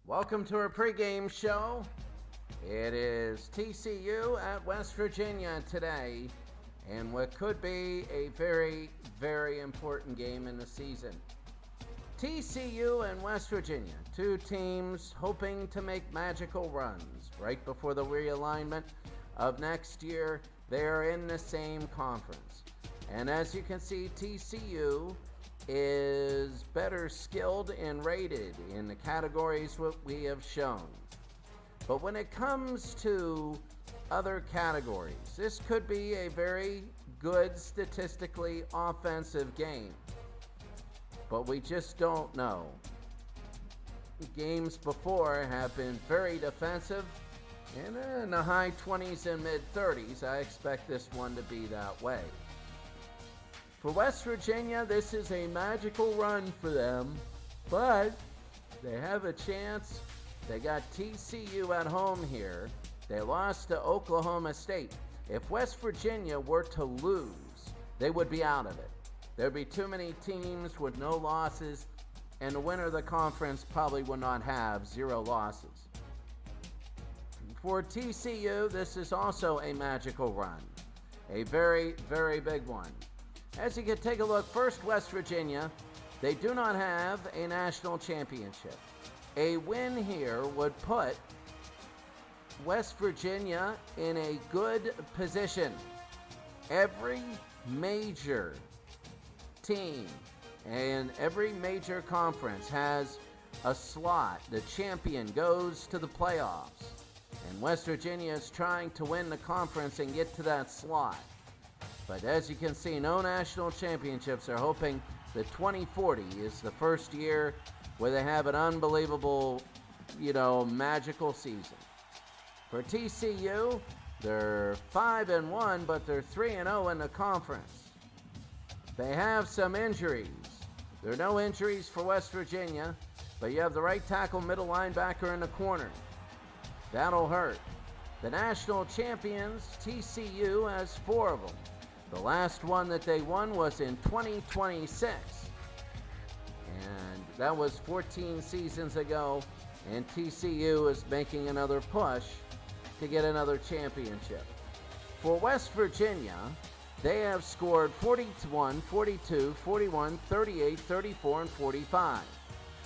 Welcome to our pregame show. It is TCU at West Virginia today, and what could be a very, very important game in the season. TCU and West Virginia, two teams hoping to make magical runs. Right before the realignment of next year, they are in the same conference. And as you can see, TCU is better skilled and rated in the categories what we have shown. But when it comes to other categories, this could be a very good statistically offensive game. But we just don't know. Games before have been very defensive, and in the high 20s and mid 30s. I expect this one to be that way. For West Virginia, this is a magical run for them, but they have a chance. They got TCU at home here. They lost to Oklahoma State. If West Virginia were to lose, they would be out of it. There'd be too many teams with no losses, and the winner of the conference probably would not have 0 losses. For TCU, this is also a magical run, a very, very big one. As you can take a look, first West Virginia, they do not have a national championship. A win here would put West Virginia in a good position. Every major team and every major conference has a slot. The champion goes to the playoffs. And West Virginia is trying to win the conference and get to that slot. But as you can see, no national championships. Are hoping that 2040 is the first year where they have an unbelievable, magical season. For TCU, they're 5-1, but they're 3-0 in the conference. They have some injuries. There are no injuries for West Virginia, but you have the right tackle, middle linebacker in the corner. That'll hurt. The national champions, TCU, has 4 of them. The last one that they won was in 2026. And that was 14 seasons ago. And TCU is making another push to get another championship. For West Virginia, they have scored 41, 42, 41, 38, 34, and 45.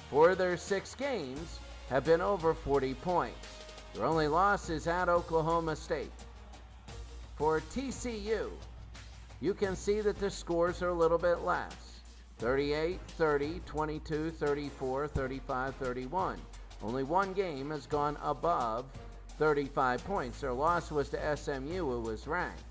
4 of their 6 games have been over 40 points. Their only loss is at Oklahoma State. For TCU, you can see that the scores are a little bit less. 38, 30, 22, 34, 35, 31. Only one game has gone above 35 points. Their loss was to SMU, who was ranked.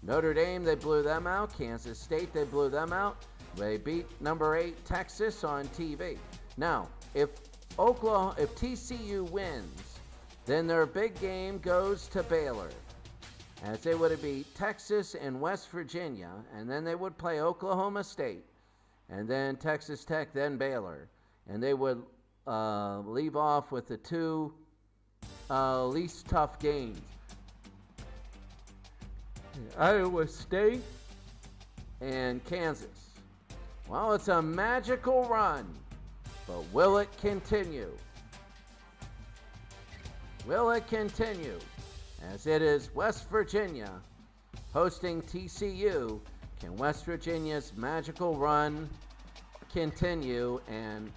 Notre Dame, they blew them out. Kansas State, they blew them out. They beat number 8 Texas on TV. Now, if TCU wins, then their big game goes to Baylor, as they would beat Texas and West Virginia, and then they would play Oklahoma State, and then Texas Tech, then Baylor. And they would leave off with the 2 least tough games. Iowa State and Kansas. Well, it's a magical run, but will it continue? Will it continue? As it is West Virginia hosting TCU. Can West Virginia's magical run continue, and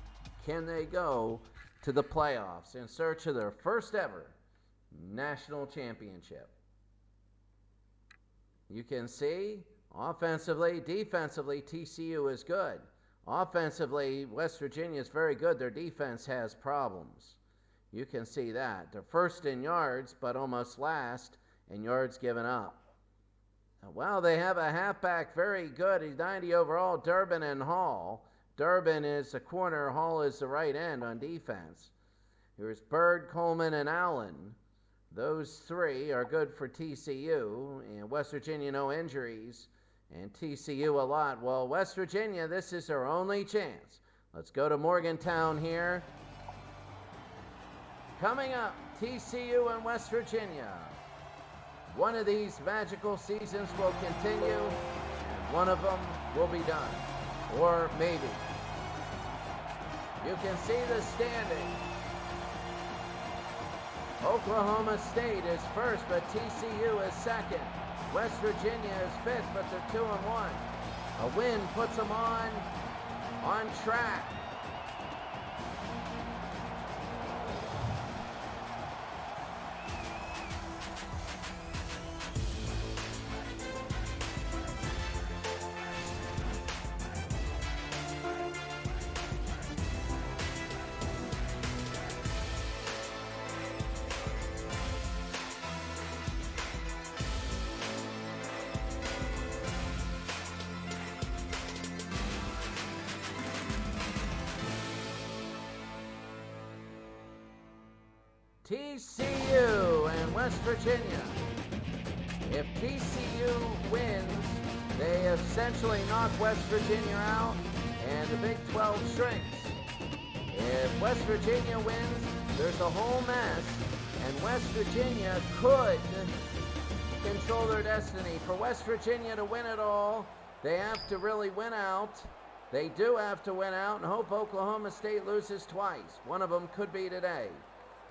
can they go to the playoffs in search of their first ever national championship? You can see offensively, defensively, TCU is good. Offensively, West Virginia is very good. Their defense has problems. You can see that. They're first in yards, but almost last in yards given up. Well, they have a halfback very good. He's 90 overall, Durbin and Hall. Durbin is the corner, Hall is the right end on defense. Here's Bird, Coleman, and Allen. Those 3 are good for TCU. And West Virginia, no injuries. And TCU a lot. Well, West Virginia, this is their only chance. Let's go to Morgantown here. Coming up, TCU and West Virginia. One of these magical seasons will continue, and one of them will be done. Or maybe. You can see the standing. Oklahoma State is first, but TCU is second. West Virginia is fifth, but they're 2-1. A win puts them on track. TCU and West Virginia. If TCU wins, they essentially knock West Virginia out and the Big 12 shrinks. If West Virginia wins, there's a whole mess, and West Virginia could control their destiny. For West Virginia to win it all, they have to really win out. They do have to win out and hope Oklahoma State loses twice. One of them could be today.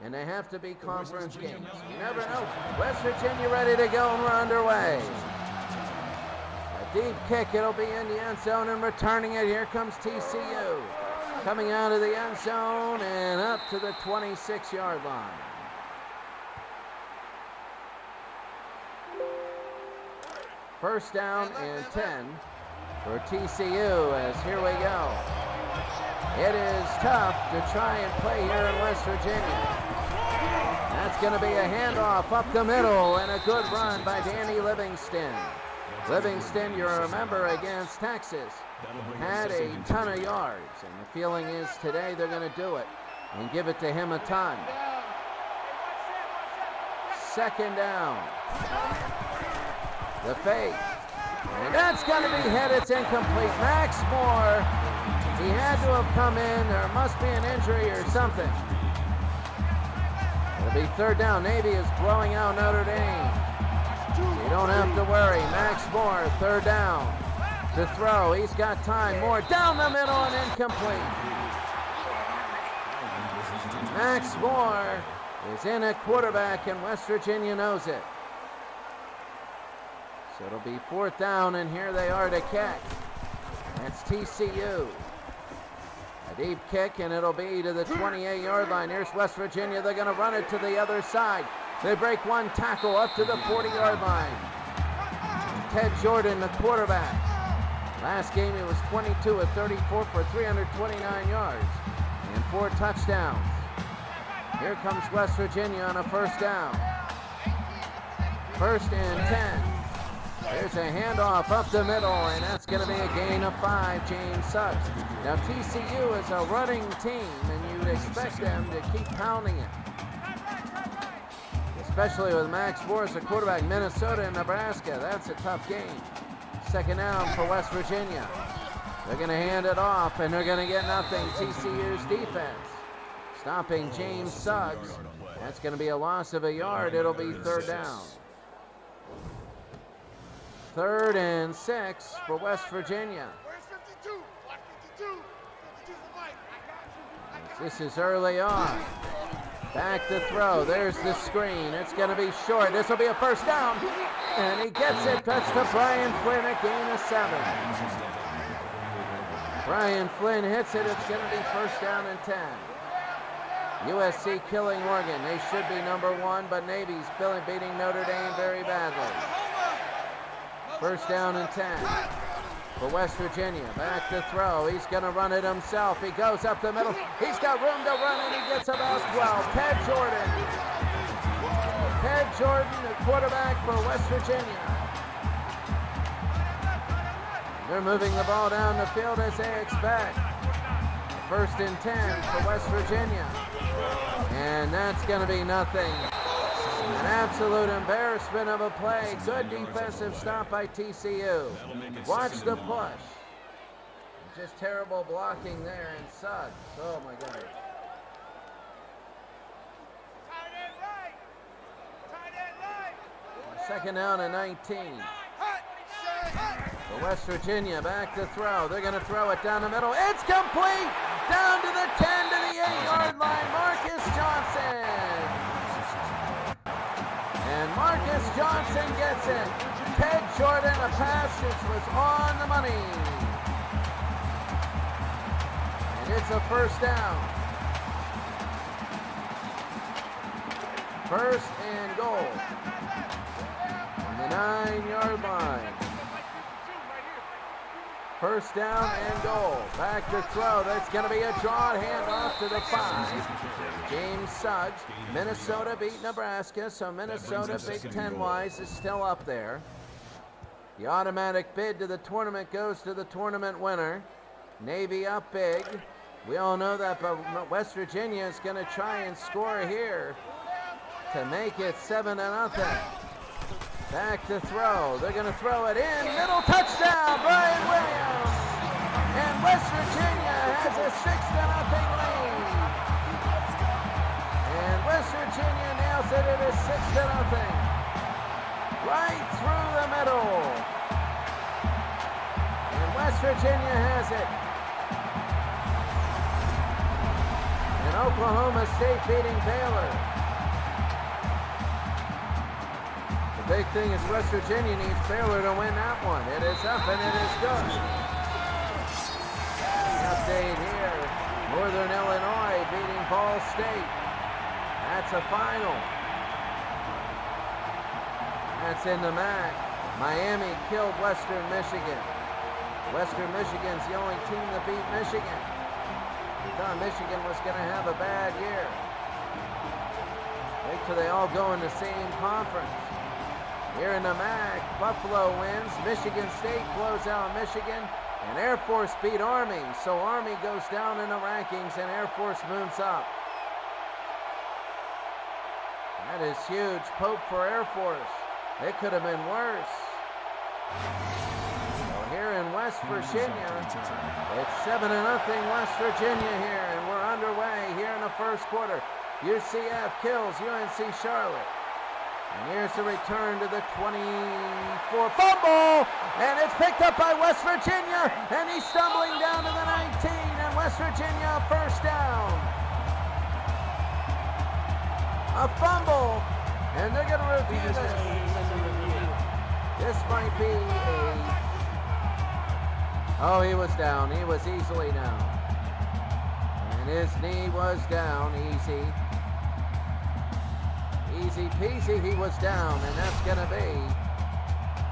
And they have to be conference games. You never know. West Virginia ready to go, and we're underway. A deep kick, it'll be in the end zone, and returning it, here comes TCU. Coming out of the end zone and up to the 26-yard line. First down and 10 for TCU, as here we go. It is tough to try and play here in West Virginia. That's going to be a handoff up the middle and a good run by Danny Livingston. Livingston, you remember, against Texas, had a ton of yards. And the feeling is today they're going to do it and give it to him a ton. Second down. The fake. And that's going to be hit. It's incomplete. Max Moore, he had to have come in. There must be an injury or something. It'll be third down. Navy is blowing out Notre Dame. You don't have to worry. Max Moore, third down. To throw. He's got time. Moore down the middle and incomplete. Max Moore is in at quarterback, and West Virginia knows it. So it'll be fourth down, and here they are to kick. That's TCU. A deep kick, and it'll be to the 28-yard line. Here's West Virginia. They're going to run it to the other side. They break one tackle up to the 40-yard line. Ted Jordan, the quarterback. Last game, he was 22 of 34 for 329 yards and 4 touchdowns. Here comes West Virginia on a first down. First and 10. There's a handoff up the middle, and that's going to be a gain of 5, James Suggs. Now, TCU is a running team, and you'd expect them to keep pounding it. Especially with Max Moore as a quarterback. Minnesota and Nebraska, that's a tough game. Second down for West Virginia. They're going to hand it off, and they're going to get nothing. TCU's defense stopping James Suggs. That's going to be a loss of a yard. It'll be third down. Third and 6 for West Virginia. This is early on. Back to throw. There's the screen. It's going to be short. This will be a first down. And he gets it. Touch to Brian Flynn. A gain of 7. Brian Flynn hits it. It's going to be first down and 10. USC killing Oregon. They should be number 1, but Navy's beating Notre Dame very badly. First down and 10 for West Virginia. Back to throw. He's going to run it himself. He goes up the middle. He's got room to run, and he gets about 12. Ted Jordan. Ted Jordan, the quarterback for West Virginia. They're moving the ball down the field as they expect. First and 10 for West Virginia. And that's going to be nothing. An absolute embarrassment of a play. Good defensive stop by TCU. Watch the push. Just terrible blocking there, and Suggs. Oh my God. Second down and 19. For West Virginia, back to throw. They're going to throw it down the middle. It's complete! Down to the 10 to the 8-yard line. Marcus Johnson. And Marcus Johnson gets it. Ted Jordan, a pass which was on the money. And it's a first down. First and goal. On the 9-yard line. First down and goal. Back to throw. That's going to be a drawn handoff to the 5. James Suggs. Minnesota beat Nebraska, so Minnesota Big Ten-wise is still up there. The automatic bid to the tournament goes to the tournament winner. Navy up big. We all know that, but West Virginia is going to try and score here to make it 7-0. Back to throw. They're going to throw it in. Middle touchdown, Brian Williams. And West Virginia has a 6-0 lead. And West Virginia nails it. It is 6-0. Right through the middle. And West Virginia has it. And Oklahoma State beating Baylor. The big thing is West Virginia needs Baylor to win that one. It is up and it is good. The update here. Northern Illinois beating Ball State. That's a final. That's in the MAC. Miami killed Western Michigan. Western Michigan's the only team that beat Michigan. We thought Michigan was going to have a bad year. Wait till they all go in the same conference. Here in the MAC, Buffalo wins. Michigan State blows out Michigan. And Air Force beat Army. So Army goes down in the rankings and Air Force moves up. That is huge. Pope for Air Force. It could have been worse. So here in West Virginia, it's 7-0 West Virginia here. And we're underway here in the first quarter. UCF kills UNC Charlotte. And here's the return to the 24. Fumble! And it's picked up by West Virginia. And he's stumbling down to the 19. And West Virginia first down. A fumble. And they're going to review this. This might be a... Oh, he was down. He was easily down. And his knee was down easy. Easy peasy, he was down, and that's going to be...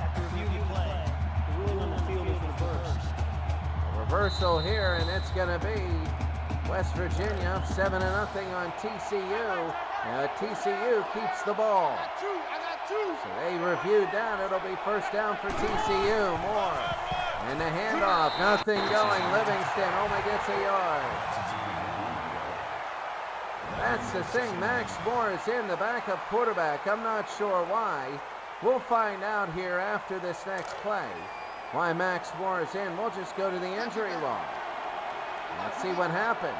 After reviewing the play, the ruling on the field is reversed. A reversal here, and it's going to be West Virginia up 7-0 on TCU. TCU keeps the ball. So they reviewed that. It'll be first down for TCU. More. And the handoff, nothing going. Livingston only gets a yard. That's the thing. Max Moore is in, the backup quarterback. I'm not sure why. We'll find out here after this next play why Max Moore is in. We'll just go to the injury log. Let's see what happened.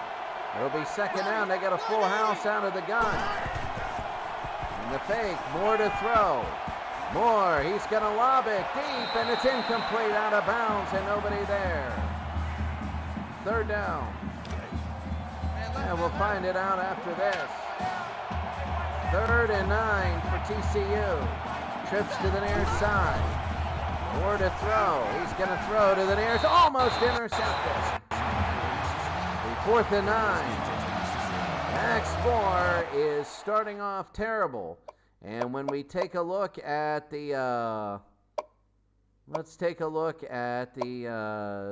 It'll be second down. They got a full house out of the gun. And the fake. Moore to throw. Moore, he's going to lob it deep, and it's incomplete, out of bounds, and nobody there. Third down. And we'll find it out after this. 3rd and 9 for TCU. Trips to the near side. Moore to throw. He's going to throw to the near side. Almost intercepted. 4th and 9. Max Moore is starting off terrible. And when we take a look at the, let's take a look at the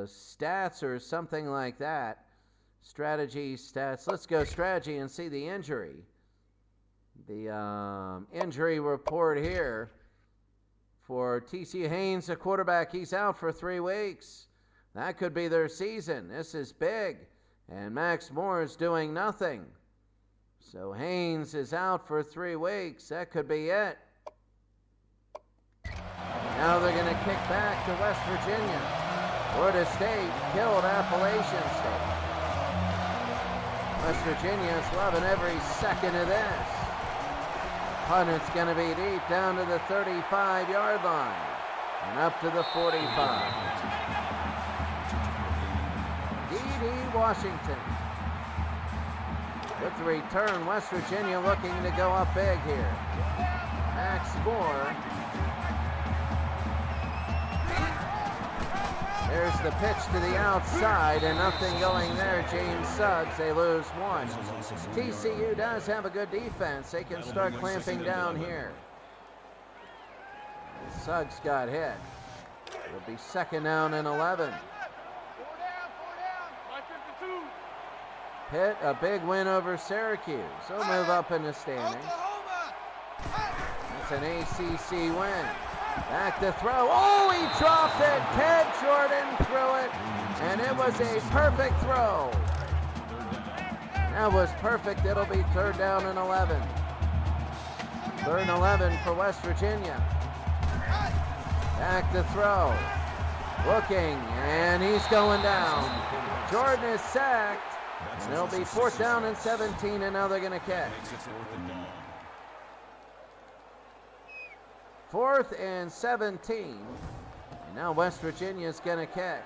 stats or something like that. Strategy, stats. Let's go strategy and see the injury. The injury report here for TCU. Haynes, the quarterback, he's out for 3 weeks. That could be their season. This is big. And Max Moore is doing nothing. So Haynes is out for 3 weeks. That could be it. Now they're going to kick back to West Virginia. Florida State killed Appalachian State. West Virginia is loving every second of this. Punt, it's going to be deep down to the 35-yard line and up to the 45. D.D. Washington. With the return, West Virginia looking to go up big here. Max Moore. There's the pitch to the outside and nothing going there. James Suggs, they lose one. TCU does have a good defense. They can start clamping down here. Suggs got hit. It'll be second down and 11. Pitt, a big win over Syracuse. They'll move up in the standings. It's an ACC win. Back to throw. Oh, he dropped it. Ted Jordan threw it, and it was a perfect throw. That was perfect. It'll be third down and 11. Third and 11 for West Virginia. Back to throw. Looking, and he's going down. Jordan is sacked, and it'll be fourth down and 17, and now they're going to catch. Fourth and 17, and now West Virginia's going to kick.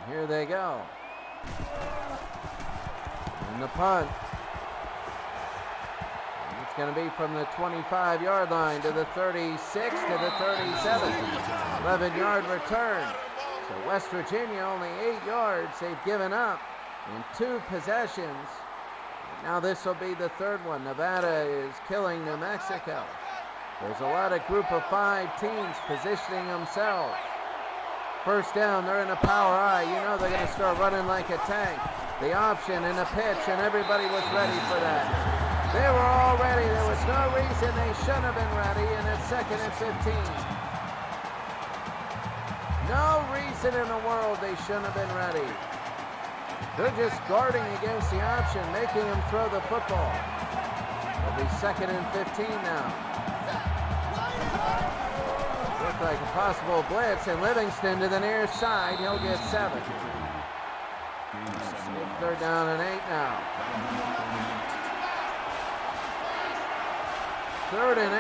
And here they go. And the punt. And it's going to be from the 25-yard line to the 36 to the 37. 11-yard return. So West Virginia only 8 yards they've given up in 2 possessions. Now this will be the third one. Nevada is killing New Mexico. There's a lot of group of 5 teams positioning themselves. First down, they're in a power I. You know they're going to start running like a tank. The option and the pitch, and everybody was ready for that. They were all ready. There was no reason they shouldn't have been ready, and it's second and 15. No reason in the world they shouldn't have been ready. They're just guarding against the option, making him throw the football. It'll be second and 15 now. Looks like a possible blitz, and Livingston to the near side. He'll get 7. Third down and 8 now. Third and 8.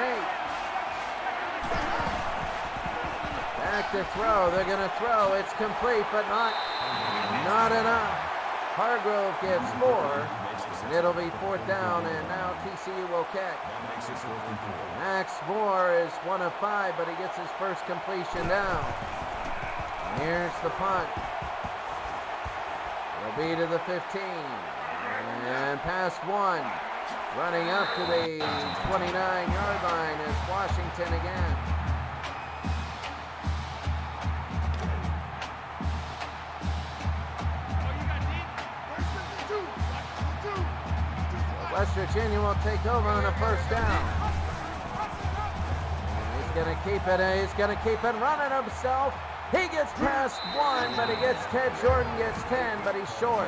Back to throw. They're going to throw. It's complete, but not enough. Hargrove gets 4, and it'll be fourth down, and now TCU will kick. Max Moore is 1 of 5, but he gets his first completion down. And here's the punt. It'll be to the 15, and past 1. Running up to the 29-yard line is Washington again. West Virginia will take over on a first down. And he's going to keep it. He's going to keep it running himself. He gets past 1, but he gets Ted Jordan gets 10, but he's short.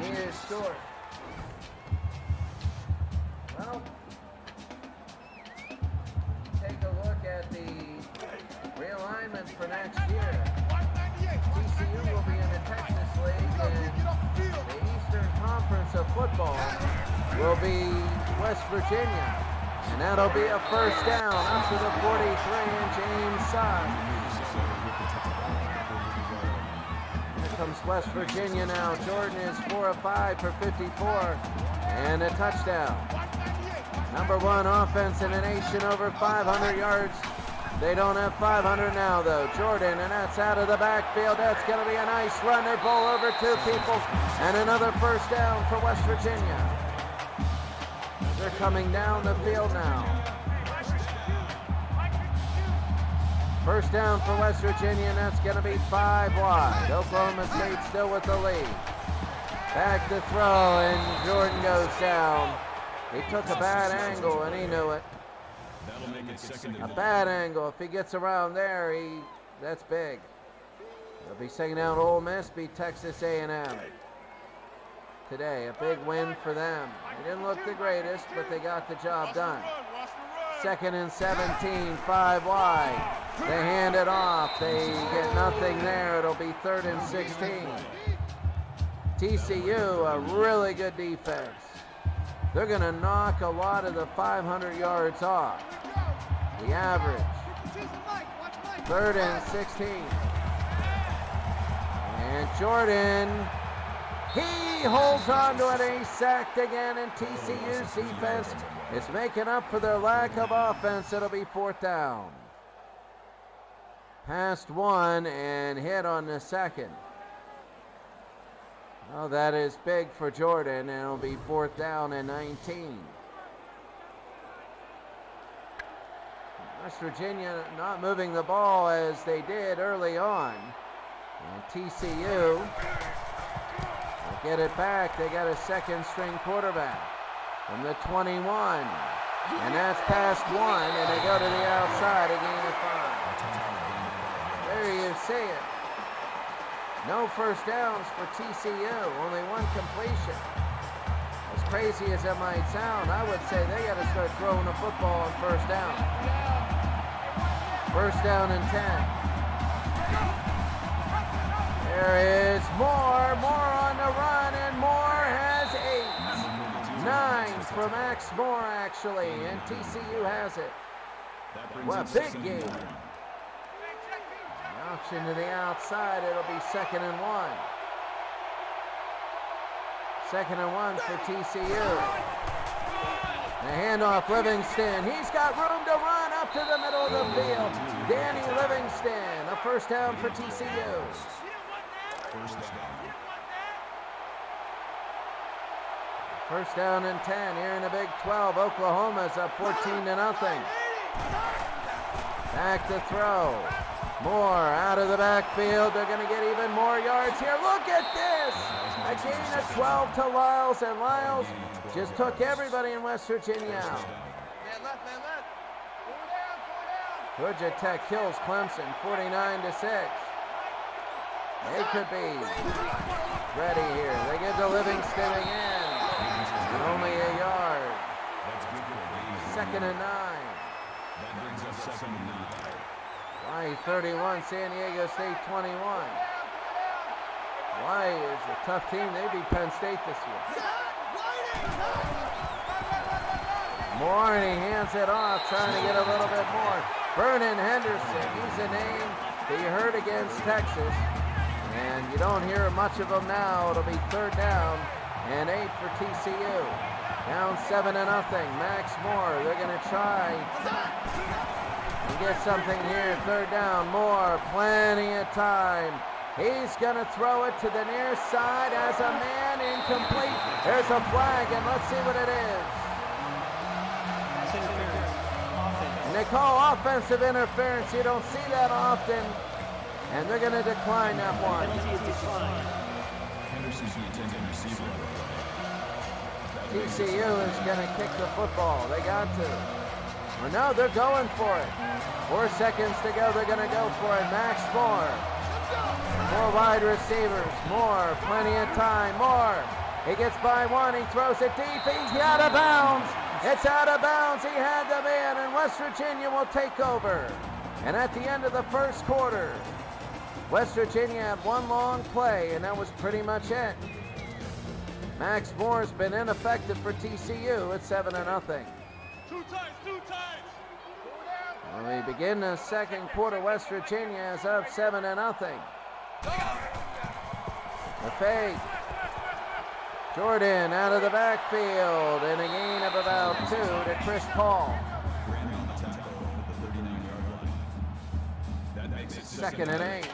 He is short. Well, take a look at the realignment for next year. TCU will be in the Texas League, and the Eastern Conference of Football will be West Virginia. And that'll be a first down up to the 43, and James Suggs. Here comes West Virginia now. Jordan is 4 of 5 for 54 and a touchdown. Number 1 offense in the nation, over 500 yards. They don't have 500 now, though. Jordan, and that's out of the backfield. That's going to be a nice run. They bowl over 2 people, and another first down for West Virginia. They're coming down the field now. First down for West Virginia, and that's going to be 5 wide. Oklahoma State still with the lead. Back to throw, and Jordan goes down. He took a bad angle, and he knew it. A bad angle. If he gets around there, that's big. They'll be taking out Ole Miss, beat Texas A&M today. A big win for them. They didn't look the greatest, but they got the job done. Second and 17, 5 wide. They hand it off. They get nothing there. It'll be third and 16. TCU, a really good defense. They're going to knock a lot of the 500 yards off. The average. Third and 16. And Jordan He holds on to it, and he's sacked again, and TCU's defense is making up for their lack of offense. It'll be 4th down. Past one and hit on the second. Oh, that is big for Jordan, and it'll be 4th down and 19. West Virginia not moving the ball as they did early on. And TCU will get it back. They got a second-string quarterback from the 21. And that's past one, and they go to the outside, a gain of 5. There you see it. No first downs for TCU, only one completion. As crazy as that might sound, I would say they got to start throwing the football on first down. First down and 10. There is Moore on the run, and Moore has 8. 9 for Max Moore, actually, and TCU has it. What a big game. Option to the outside, it'll be 2nd and 1. 2nd and 1 for TCU. The handoff, Livingston. He's got room to run up to the middle of the field. Danny Livingston, a first down for TCU. First down and 10 here in the Big 12. Oklahoma's up 14-0. Back to throw. Moore out of the backfield. They're going to get even more yards here. Look at this! A gain of 12 to Lyles, and Lyles just took everybody in West Virginia out. Georgia Tech kills Clemson 49-6. They could be ready here. They get to Livingston again. And only a yard. 2nd and 9. Hawaii 31, San Diego State 21. Hawaii is a tough team. They beat Penn State this year. Moore, and he hands it off, trying to get a little bit more. Vernon Henderson, he's a name that you heard against Texas, and you don't hear much of him now. It'll be 3rd down and 8 for TCU. Down 7-0. Max Moore, they're going to try and get something here. 3rd down. Moore, plenty of time. He's going to throw it to the near side as a man, incomplete. There's a flag, and let's see what it is. And they call offensive interference. You don't see that often, and they're going to decline that one. TCU is going to kick the football. They got to. Well, no, they're going for it. 4 seconds to go. They're going to go for it. Max Moore. 4 wide receivers. Moore, plenty of time. Moore, he gets by one. He throws it deep. He's out of bounds. It's out of bounds. He had them in, and West Virginia will take over. And at the end of the first quarter, West Virginia had one long play, and that was pretty much it. Max Moore's been ineffective for TCU at 7-0. Two times. When we begin the second quarter, West Virginia is up 7-0. The fake. Jordan out of the backfield, and a gain of about 2 to Chris Paul. 2nd and 8.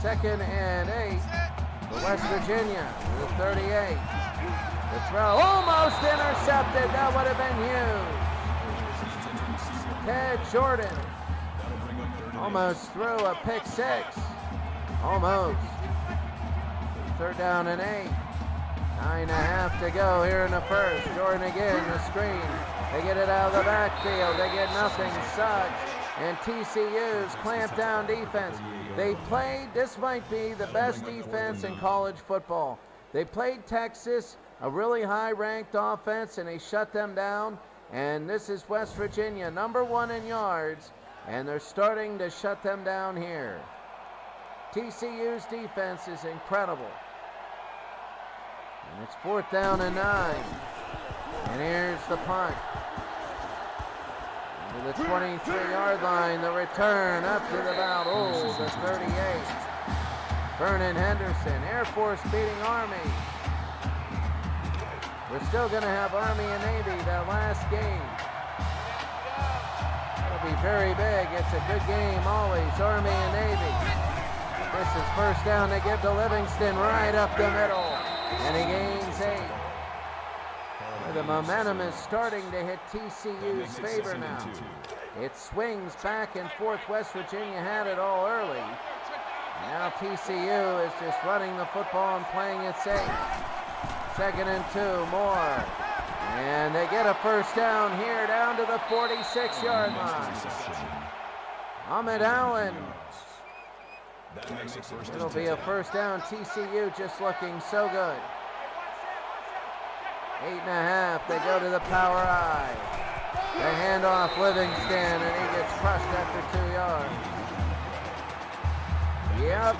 Second and 8 for West Virginia, the 38. The throw almost intercepted. That would have been huge. Ted Jordan almost threw a pick 6. Almost. 3rd down and 8. 9.5 to go here in the first. Jordan again, the screen. They get it out of the backfield. They get nothing. Suggs and TCU's clamp down defense. They played, this might be the best defense in college football. They played Texas, a really high-ranked offense, and they shut them down. And this is West Virginia, number 1 in yards, and they're starting to shut them down here. TCU's defense is incredible. And it's 4th down and 9. And here's the punt. To the 23-yard line, the return up to about, the 38. Vernon Henderson, Air Force beating Army. We're still going to have Army and Navy that last game. That'll be very big. It's a good game always, Army and Navy. This is first down to give to Livingston right up the middle. And he gains 8. The momentum is starting to hit TCU's favor now. It swings back and forth. West Virginia had it all early. Now TCU is just running the football and playing it safe. 2nd and 2, more. And they get a first down here down to the 46-yard line. Ahmed Allen. It'll be a first down. TCU just looking so good. 8.5. They go to the power I. They hand off Livingston, and he gets crushed after 2 yards. Yep.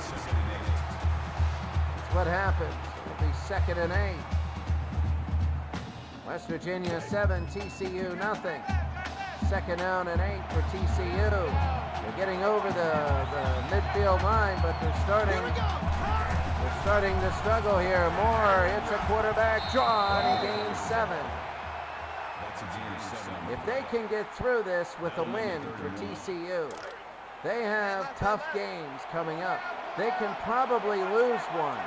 That's what happens. It'll be 2nd and 8. West Virginia 7, TCU nothing. 2nd down and 8 for TCU. They're getting over the midfield line, but they're starting to struggle here. Moore hits a quarterback draw, and he gains 7. If they can get through this with a win for TCU, they have tough games coming up. They can probably lose one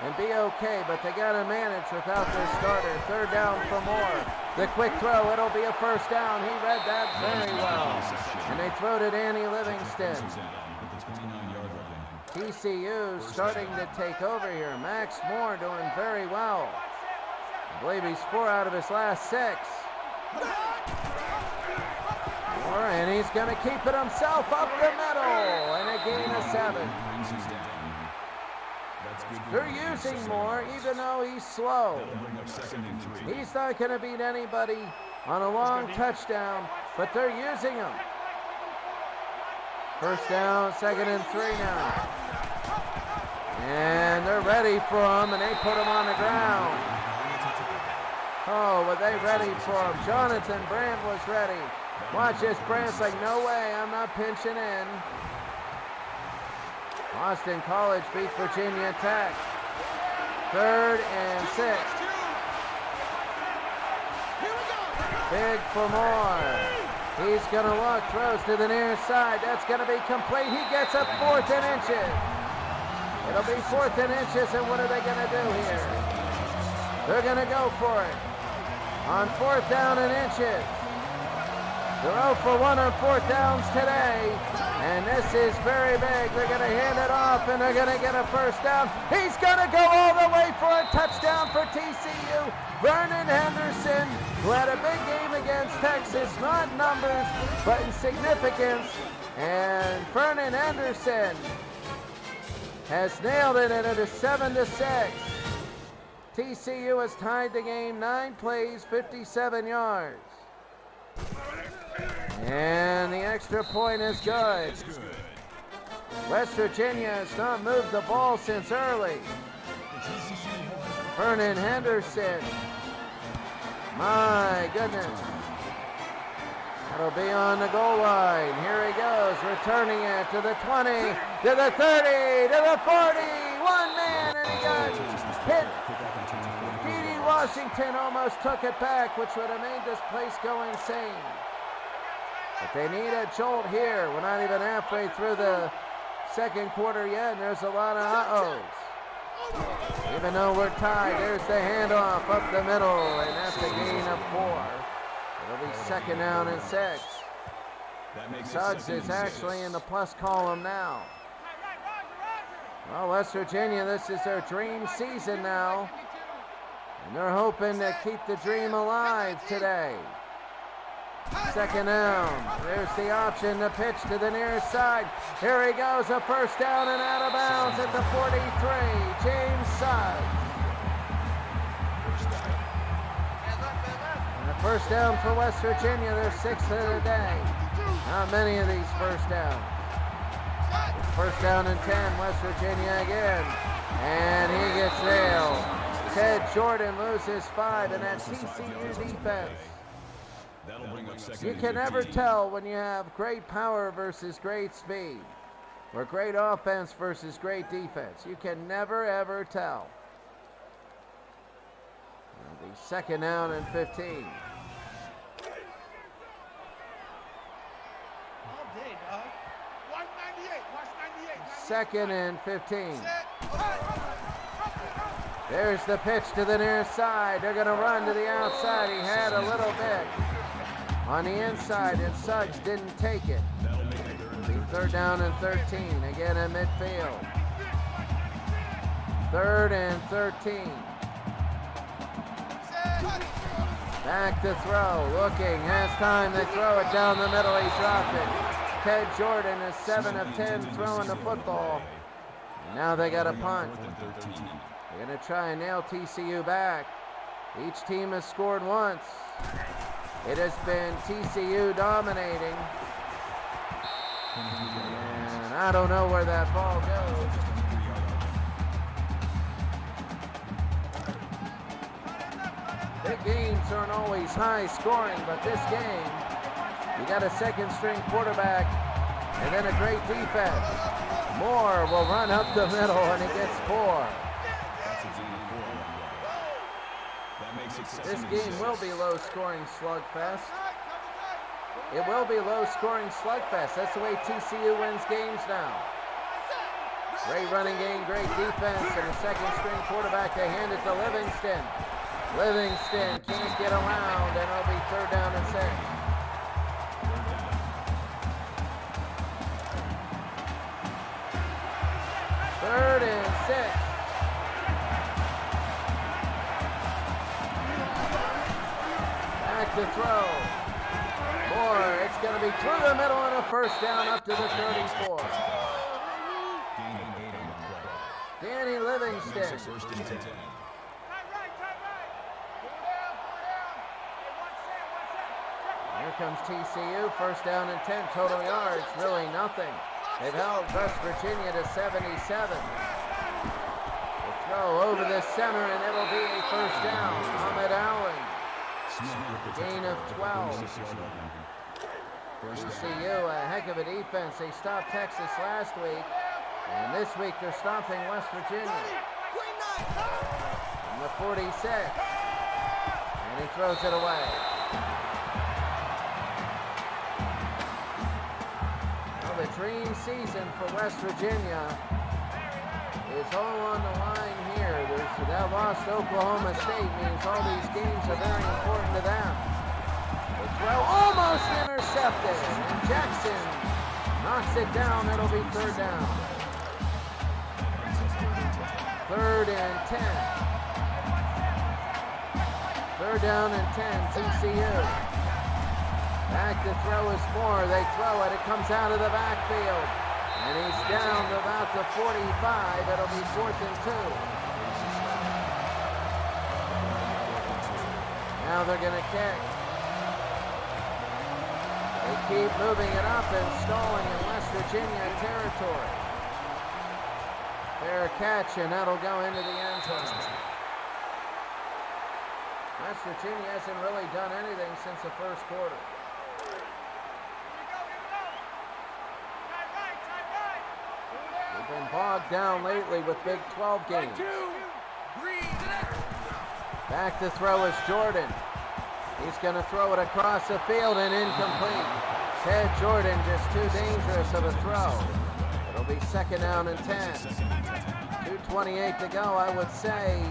and be okay, but they got to manage without their starter. 3rd down for Moore. The quick throw, it'll be a first down. He read that very well. And they throw to Danny Livingston. TCU starting to take over here. Max Moore doing very well. I believe he's 4 out of his last 6. Moore, and he's going to keep it himself up the middle. And a gain of 7. They're using Moore, even though he's slow. He's not going to beat anybody on a long touchdown, but they're using him. First down, 2nd and 3 now. And they're ready for him, and they put him on the ground. Oh, were they ready for him? Jonathan Brandt was ready. Watch this, Brandt's like, no way, I'm not pinching in. Boston College beat Virginia Tech. 3rd and 6. Big for Moore. He's going to look, throws to the near side. That's going to be complete. He gets a 4th and inches. It'll be 4th and inches, and what are they going to do here? They're going to go for it. On 4th down and inches. They're 0 for 1 on 4th downs today. And this is very big. They're going to hand it off, and they're going to get a first down. He's going to go all the way for a touchdown for TCU. Vernon Henderson, who had a big game against Texas, not in numbers, but in significance. And Vernon Henderson has nailed it, and it is 7-6. TCU has tied the game, 9 plays, 57 yards. And the extra point is good. West Virginia has not moved the ball since early. Vernon Henderson. My goodness. That'll be on the goal line. Here he goes, returning it to the 20, to the 30, to the 40. One man, and he got hit. D.D. Washington almost took it back, which would have made this place go insane. But they need a jolt here. We're not even halfway through the 2nd quarter yet, and there's a lot of uh-ohs. Even though we're tied, there's the handoff up the middle, and that's a gain of 4. It'll be 2nd down and 6. Suggs is actually in the plus column now. Well, West Virginia, this is their dream season now. And they're hoping to keep the dream alive today. 2nd down. There's the option, the pitch to the near side. Here he goes, a first down and out of bounds at the 43. James Suggs. And a first down for West Virginia, their 6th of the day. Not many of these first downs. First down and 10, West Virginia again. And he gets nailed. Ted Jordan loses 5, and that TCU defense That'll bring up second You and can never 15. tell when you have great power versus great speed, or great offense versus great defense. You can never, ever tell. It'll be second down and 15. All day, dog. Watch 98. Watch 98. Second and 15. There's the pitch to the near side. They're going to run to the outside. He had a little bit on the inside, and Suggs didn't take it. It'll be third down and 13. Again in midfield. Third and 13. Back to throw. Looking. Has time. They throw it down the middle. He dropped it. Ted Jordan is 7 of 10 throwing the football. And now they got a punt. They're going to try and nail TCU back. Each team has scored once. It has been TCU dominating. And I don't know where that ball goes. Big games aren't always high scoring, but this game, you got a second string quarterback and then a great defense. Moore will run up the middle and he gets 4. This game will be low-scoring slugfest. It will be low-scoring slugfest. That's the way TCU wins games now. Great running game, great defense, and a second-string quarterback. They hand it to Livingston. Livingston can't get around, and it'll be third down and 6. Third and 6. Back to throw. Moore, it's going to be through the middle and a first down up to the 34. Danny Livingston. Here comes TCU, first down and 10, total yards, really nothing. They've held West Virginia to 77. The throw over the center, and it'll be a first down. Ahmed Allen. Gain of 12. TCU, a heck of a defense. They stopped Texas last week, and this week they're stopping West Virginia. From the 46, and he throws it away. Well, the dream season for West Virginia is all on the line here. That lost Oklahoma State means all these games are very important to them. The throw almost intercepted, and Jackson knocks it down. It'll be third down. Third and 10. Third down and 10, TCU. Back to throw is Moore. They throw it. It comes out of the backfield. And he's down to about the 45. It'll be fourth and 2. Now they're going to kick. They keep moving it up and stalling in West Virginia territory. Fair catch, and that'll go into the end zone. West Virginia hasn't really done anything since the first quarter. They've been bogged down lately with Big 12 games. Back to throw is Jordan. He's going to throw it across the field and incomplete. Ted Jordan just too dangerous of a throw. It'll be second down and 10. 2:28 to go. I would say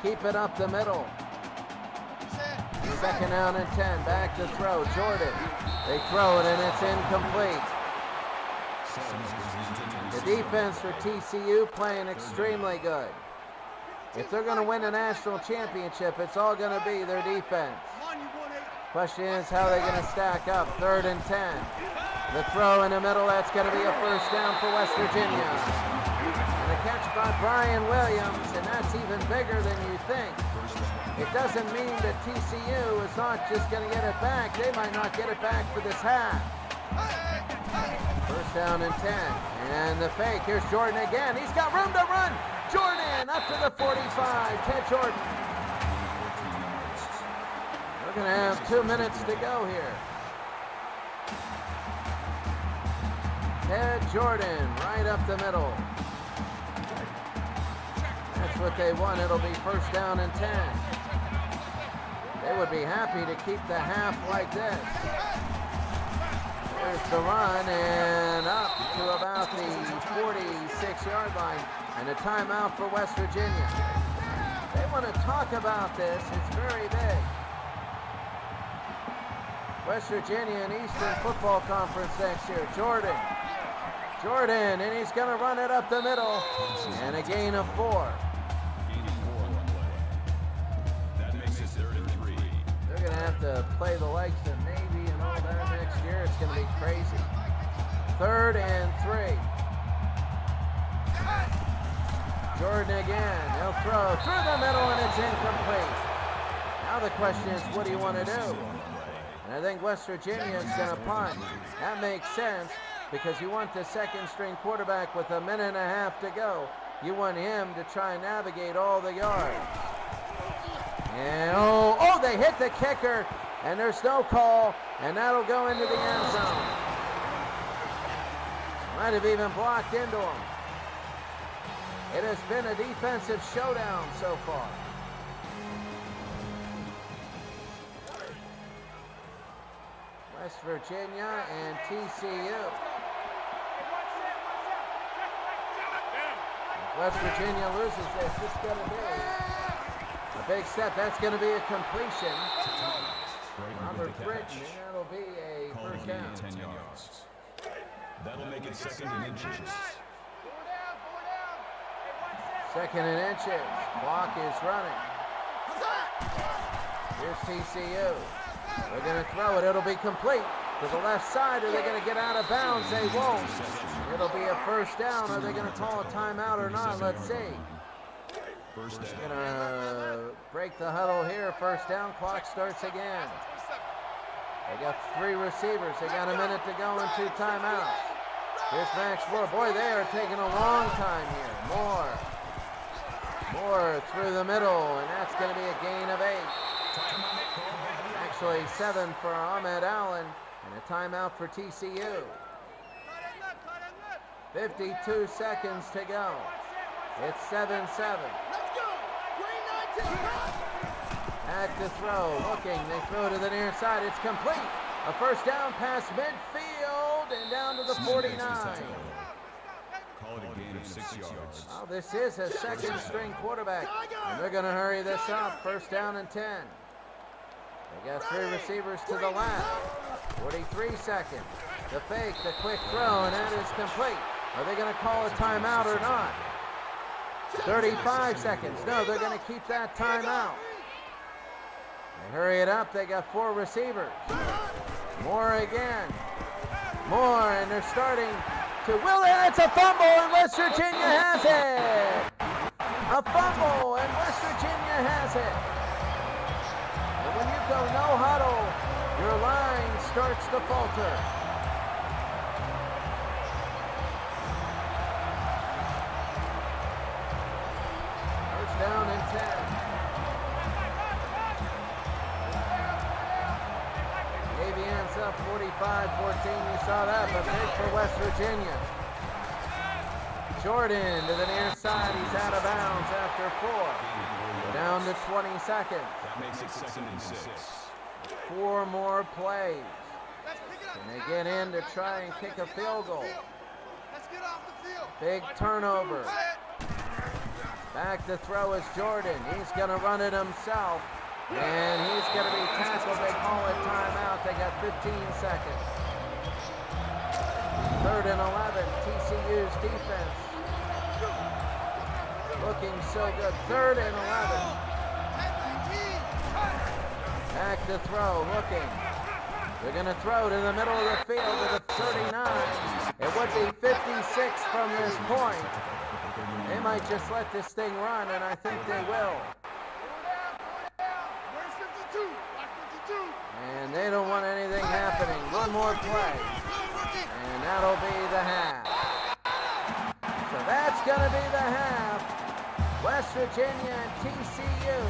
keep it up the middle. Second down and 10. Back to throw. Jordan. They throw it and it's incomplete. The defense for TCU playing extremely good. If they're going to win a national championship, it's all going to be their defense. Question is how they're going to stack up. Third and 10. The throw in the middle, that's going to be a first down for West Virginia. And a catch by Brian Williams, and that's even bigger than you think. It doesn't mean that TCU is not just going to get it back. They might not get it back for this half. First down and 10. And the fake. Here's Jordan again. He's got room to run. Jordan up to the 45. Ted Jordan. We're going to have 2 minutes to go here. Ted Jordan right up the middle. That's what they want. It'll be first down and 10. They would be happy to keep the half like this. There's the run and up to about the 46-yard line and a timeout for West Virginia. They want to talk about this. It's very big. West Virginia and Eastern Football Conference next year. Jordan, and he's going to run it up the middle, and a gain of 4. That makes it 3rd and 3. They're going to have to play the likes of Navy and all that next year. It's going to be crazy. 3rd and 3. Jordan again. He'll throw through the middle, and it's incomplete. Now the question is, what do you want to do? And I think West Virginia is going to punt. That makes sense, because you want the second-string quarterback with a minute and a half to go. You want him to try and navigate all the yards. And they hit the kicker, and there's no call, and that'll go into the end zone. Might have even blocked into him. It has been a defensive showdown so far. West Virginia and TCU. West Virginia loses this. This is going to be a big step. That's going to be a completion. Robert Britton, and that'll be a first down. 10 yards. That'll make it 2nd and inches. 2nd and inches. Clock is running. Here's TCU. They're going to throw it. It'll be complete to the left side. Are they going to get out of bounds? They won't. It'll be a first down. Are they going to call a timeout or not? Let's see. First down. Going to break the huddle here. First down. Clock starts again. They got 3 receivers. They got a minute to go and 2 timeouts. Here's Max Moore. Boy, they are taking a long time here. Moore through the middle, and that's going to be a gain of 8. Actually 7 for Ahmed Allen, and a timeout for TCU. 52 seconds to go. It's 7-7. Back to throw, looking, they throw to the near side, it's complete. A first down pass midfield and down to the 49. Call it a gain of 6 yards. Well, this is a second-string quarterback, and they're going to hurry this up. First down and 10. They got 3 receivers to the left. 43 seconds. The fake, the quick throw, and that is complete. Are they going to call a timeout or not? 35 seconds. No, they're going to keep that timeout. They hurry it up. They got 4 receivers. Moore again. Moore, and they're starting to will it. It's a fumble, and West Virginia has it. A fumble, and West Virginia has it. And when you go no huddle, your line starts to falter. First down and 10. Avian's up 45-14. You saw that, but big for West Virginia. Jordan to the near side. He's out of bounds after 4. Down to 20 seconds. That makes it 2nd and 6. 4 more plays. Can they get in to try and kick a field goal? Big turnover. Back to throw is Jordan. He's going to run it himself. And he's going to be tackled. They call it timeout. They got 15 seconds. 3rd and 11. TCU's defense looking so good. 3rd and 11. Back to throw. Looking. They're going to throw to the middle of the field to the 39. It would be 56 from this point. They might just let this thing run, and I think they will. And they don't want anything happening. 1 more play. And that'll be the half. So that's going to be the half. West Virginia and TCU.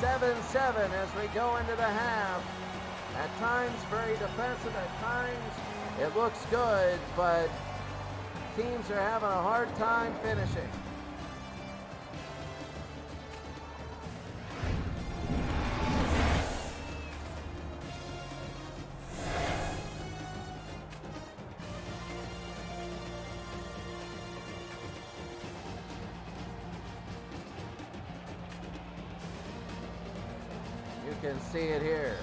7-7 as we go into the half. At times very defensive, at times it looks good, but teams are having a hard time finishing. You can see it here.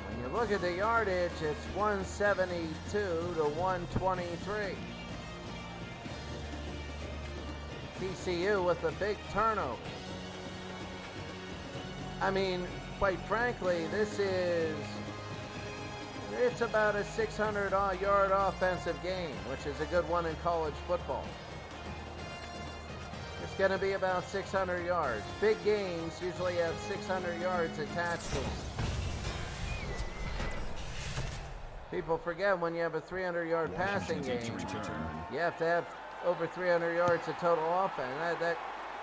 When you look at the yardage, it's 172 to 123. TCU with a big turnover. I mean, quite frankly, it's about a 600-yard offensive game, which is a good one in college football. It's going to be about 600 yards. Big games usually have 600 yards attached to them. People forget when you have a 300-yard passing game, you have to have over 300 yards of total offense.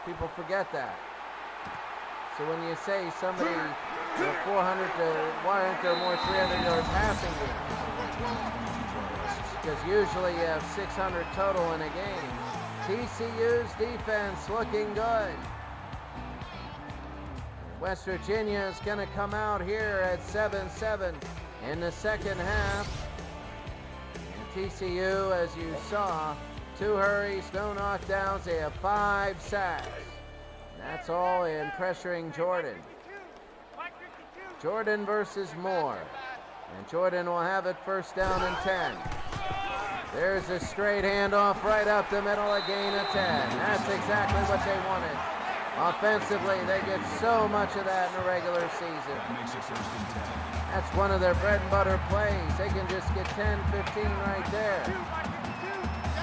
People forget that. So when you say somebody 400 to why aren't there more 300-yard passing games? Because usually you have 600 total in a game. TCU's defense looking good. West Virginia is going to come out here at 7-7 in the second half. And TCU, as you saw, 2 hurries, no knockdowns. They have 5 sacks. That's all in pressuring Jordan. Jordan versus Moore. And Jordan will have it first down and 10. There's a straight handoff right up the middle, a gain of 10. That's exactly what they wanted. Offensively, they get so much of that in the regular season. That's one of their bread and butter plays. They can just get 10, 15 right there.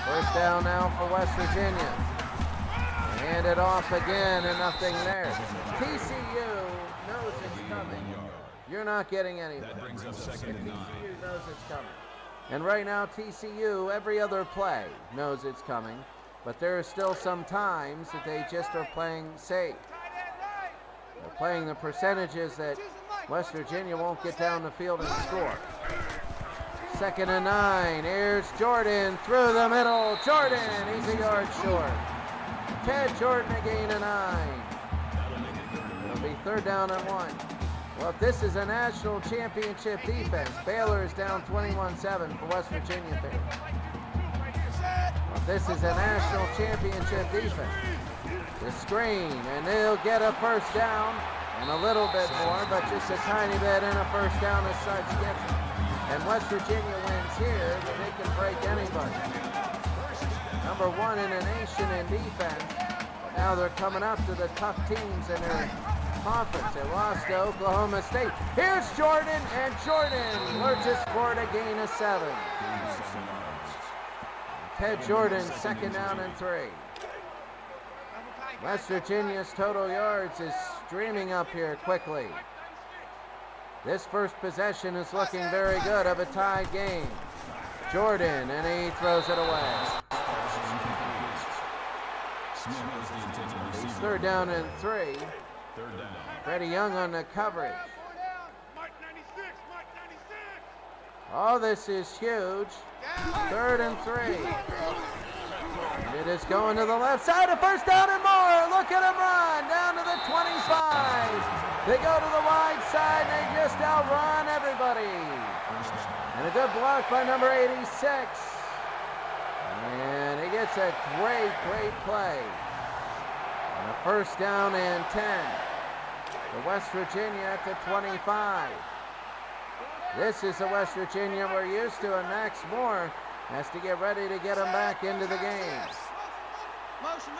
First down now for West Virginia. Hand it off again and nothing there. TCU knows it's coming. You're not getting anything. That brings up second and 9. TCU knows it's coming. And right now TCU, every other play, knows it's coming. But there are still some times that they just are playing safe. They're playing the percentages that West Virginia won't get down the field and score. Second and 9. Here's Jordan through the middle. Jordan, he's a yard short. Ted Jordan, a gain of 9. It'll be third down and 1. Well, if this is a national championship defense, Baylor is down 21-7 for West Virginia fans. Well, if this is a national championship defense, the screen, and they'll get a first down and a little bit more, but just a tiny bit and a first down as such gets it. And West Virginia wins here, but they can break anybody. Number 1 in the nation in defense. Now they're coming up to the tough teams in their conference. They lost to Oklahoma State. Here's Jordan, and Jordan lurches forward, a gain of 7. Ted Jordan, second down and 3. West Virginia's total yards is streaming up here quickly. This first possession is looking very good of a tied game. Jordan, and he throws it away. He's third down and 3. Freddie Young on the coverage. Oh, this is huge. Third and 3. And it is going to the left side. A first down and more. Look at him run down to the 25. They go to the wide side and they just outrun everybody. And a good block by number 86. And he gets a great play. And a first down and 10. The West Virginia at the 25. This is the West Virginia we're used to, and Max Moore has to get ready to get them back into the game. Motion.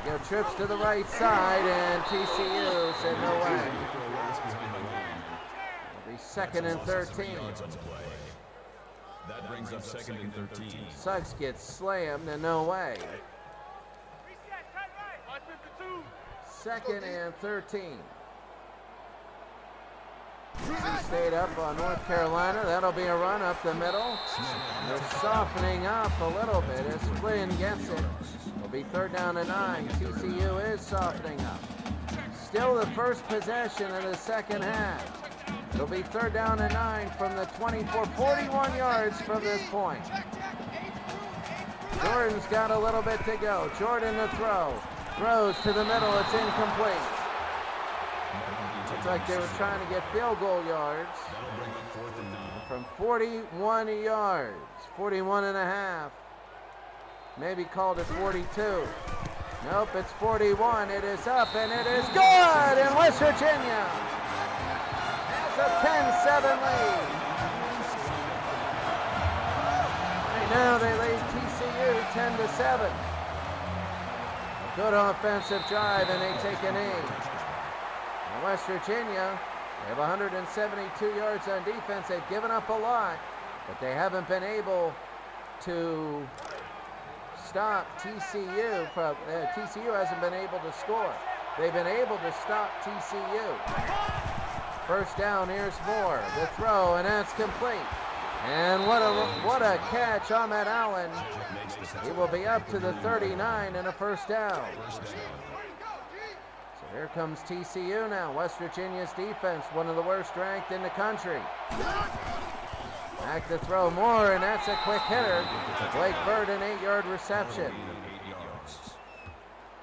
They go trips to the right side, and TCU said no way. It'll be second and 13. That brings up second and 13. Suggs gets slammed, and no way. Second and 13. NC State up on North Carolina. That'll be a run up the middle. They're softening up a little bit as Flynn gets it. It'll be 3rd down and 9. TCU is softening up. Still the first possession of the second half. It'll be 3rd down and 9 from the 24, 41 yards from this point. Jordan's got a little bit to go. Jordan to throw. Throws to the middle. It's incomplete. Looks like they were trying to get field goal yards from 41 yards. 41 and a half. Maybe called it 42. Nope, it's 41. It is up and it is good in West Virginia. It's a 10-7 lead. Right now they lead TCU 10-7. A good offensive drive and they take a knee. In West Virginia, they have 172 yards on defense. They've given up a lot, but they haven't been able to stop TCU. TCU hasn't been able to score. They've been able to stop TCU. 1st down, here's Moore. The throw, and that's complete. And what a catch, Ahmed Allen. He will be up to the 39 and a 1st down. So here comes TCU now. West Virginia's defense, one of the worst ranked in the country. Back to throw Moore, and that's a quick hitter. Blake Bird, an 8-yard reception.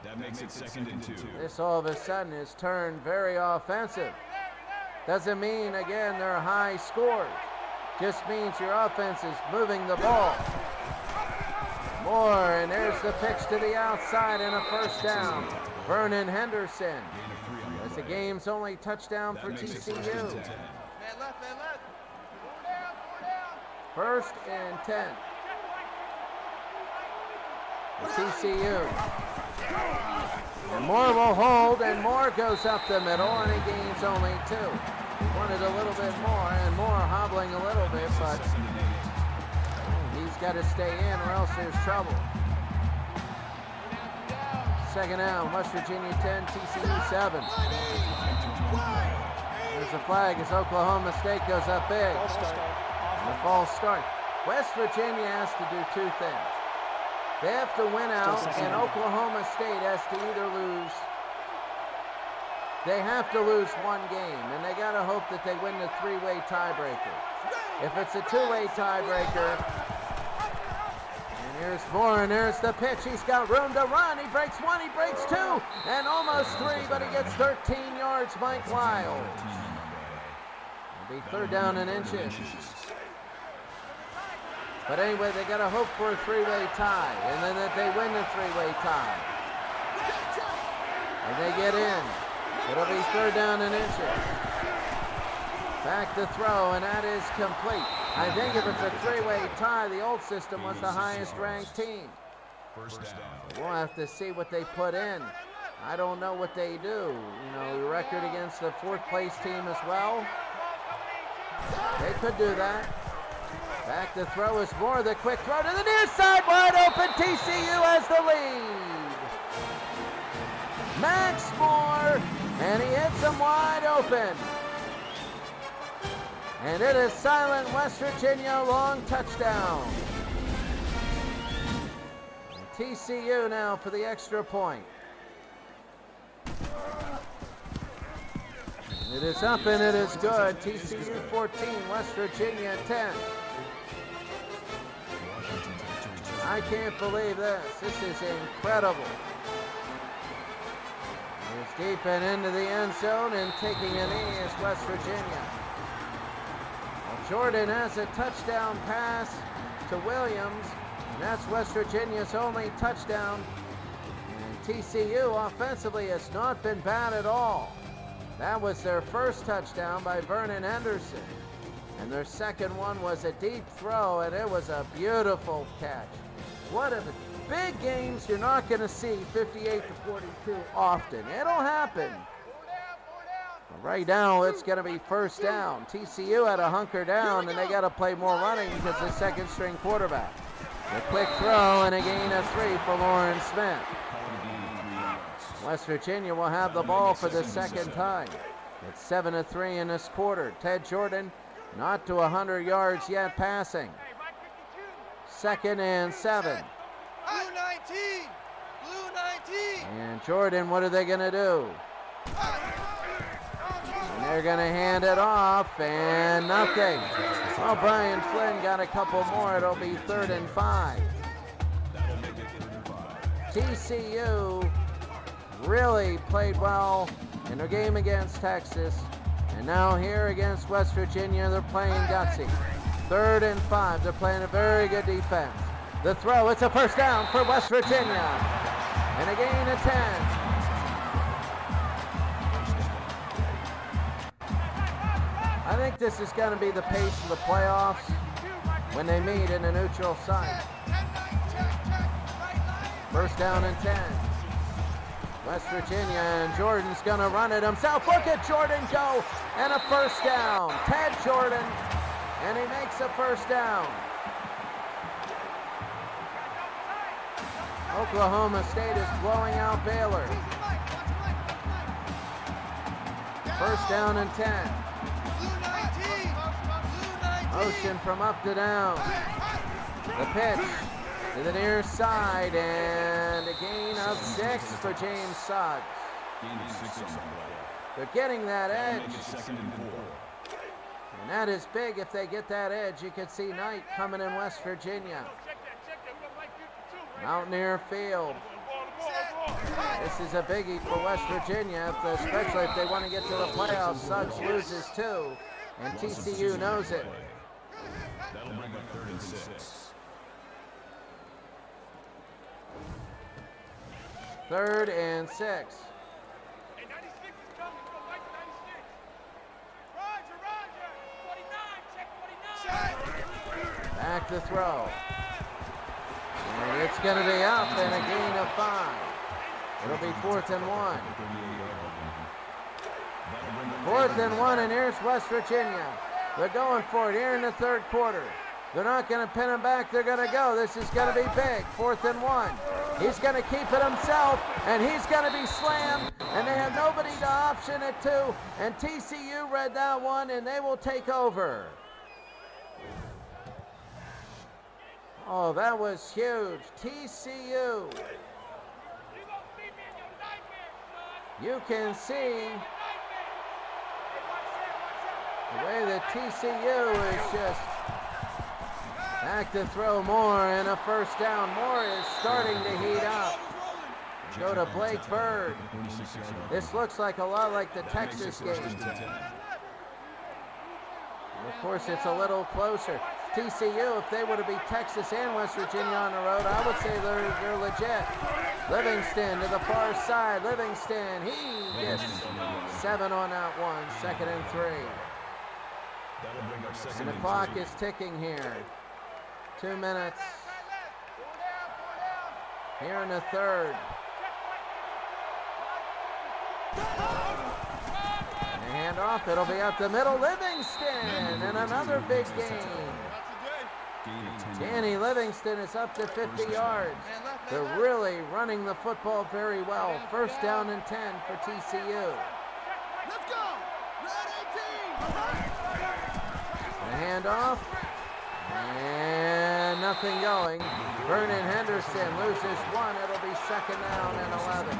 That makes it 2nd and 2. This all of a sudden is turned very offensive. Doesn't mean, again, they're high scores. Just means your offense is moving the ball. Moore, and there's the pitch to the outside and a 1st down. Vernon Henderson. That's the game's only touchdown for TCU. 1st and 10. For TCU. And Moore will hold, and Moore goes up the middle, and he gains only 2. Wanted a little bit more, and Moore hobbling a little bit, but he's got to stay in or else there's trouble. 2nd down, West Virginia 10, TCU 7. There's a flag as Oklahoma State goes up big. And a false start. West Virginia has to do 2 things. They have to win out, and Oklahoma State has to either lose. They have to lose 1 game, and they got to hope that they win the 3-way tiebreaker. If it's a 2-way tiebreaker, and here's Moore, and there's the pitch. He's got room to run. He breaks 1, he breaks 2, and almost 3, but he gets 13 yards. Mike Wild. It'll be 3rd down and inches. But anyway, they got to hope for a 3-way tie, and then that they win the 3-way tie. And they get in. It'll be 3rd down and inches. Back to throw, and that is complete. I think if it's a 3-way tie, the old system was the highest ranked team. 1st down. We'll have to see what they put in. I don't know what they do. You know, the record against the 4th place team as well. They could do that. Back to throw is Moore, the quick throw to the near side, wide open. TCU has the lead. Max Moore, and he hits him wide open. And it is silent West Virginia, long touchdown. And TCU now for the extra point. And it is up and it is good. TCU 14, West Virginia 10. I can't believe this. This is incredible. It's deep and into the end zone, and taking a knee is West Virginia. Well, Jordan has a touchdown pass to Williams, and that's West Virginia's only touchdown. And TCU offensively has not been bad at all. That was their first touchdown by Vernon Henderson. And their second one was a deep throw, and it was a beautiful catch. What a big games you're not going to see 58-42 often. It'll happen. But right now it's going to be 1st down. TCU had to hunker down, and they got to play more running because the 2nd string quarterback. A quick throw and a gain of 3 for Lauren Smith. West Virginia will have the ball for the 2nd time. It's 7-3 in this quarter. Ted Jordan not to 100 yards yet passing. 2nd and 7. Blue 19! Blue 19! And Jordan, what are they going to do? And they're going to hand it off, and nothing. Oh, Brian Flynn got a couple more. It'll be 3rd and 5. TCU really played well in their game against Texas. And now here against West Virginia, they're playing gutsy. 3rd and 5. They're playing a very good defense. The throw, it's a first down for West Virginia. And a gain of 10. I think this is going to be the pace of the playoffs when they meet in a neutral site. 1st down and 10. West Virginia, and Jordan's going to run it himself. Look at Jordan go, and a 1st down. Ted Jordan, and he makes a 1st down. Oklahoma State is blowing out Baylor. 1st down and 10. Motion from up to down. The pitch to the near side, and a gain of 6 for James Suggs. They're getting that edge. And that is big. If they get that edge, you could see Knight coming in West Virginia. Mountaineer Field. This is a biggie for West Virginia, especially if they want to get to the playoffs. Suggs loses 2, and TCU knows it. That'll bring up 3rd and 6. 3rd and 6. Hey, 96 is coming. Go right to 96. Roger. 49. Check 49. Back to throw. And it's going to be up, and a gain of 5. It'll be 4th and 1. 4th and 1, and here's West Virginia. They're going for it here in the 3rd quarter. They're not going to pin him back. They're going to go. This is going to be big. 4th and 1. He's going to keep it himself, and he's going to be slammed, and they have nobody to option it to, and TCU read that one, and they will take over. Oh, that was huge. TCU. You can see the way that TCU is just back to throw more, and a 1st down. Moore is starting to heat up. Go to Blake Bird. This looks like a lot like the Texas game. Of course, it's a little closer. TCU, if they were to beat Texas and West Virginia on the road, I would say they're legit. Livingston to the far side. Livingston, he gets 7 on that one. 2nd and 3. And the clock is ticking here. 2 minutes here in the 3rd. And a handoff, it'll be up the middle. Livingston, and another big gain. Danny Livingston is up to 50 yards. They're really running the football very well. 1st down and 10 for TCU. Let's go! Red 18! A handoff, and nothing going. Vernon Henderson loses 1. It'll be 2nd down and 11.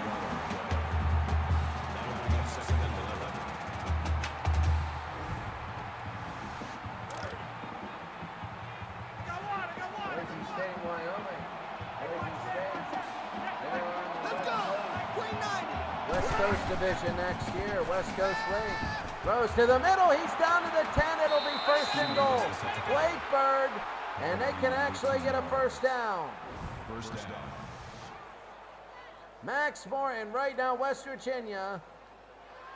West Coast Division next year, West Coast League. Throws to the middle, he's down to the 10, it'll be 1st and goal. Blake Bird, and they can actually get a 1st down. Max Morton, right now West Virginia,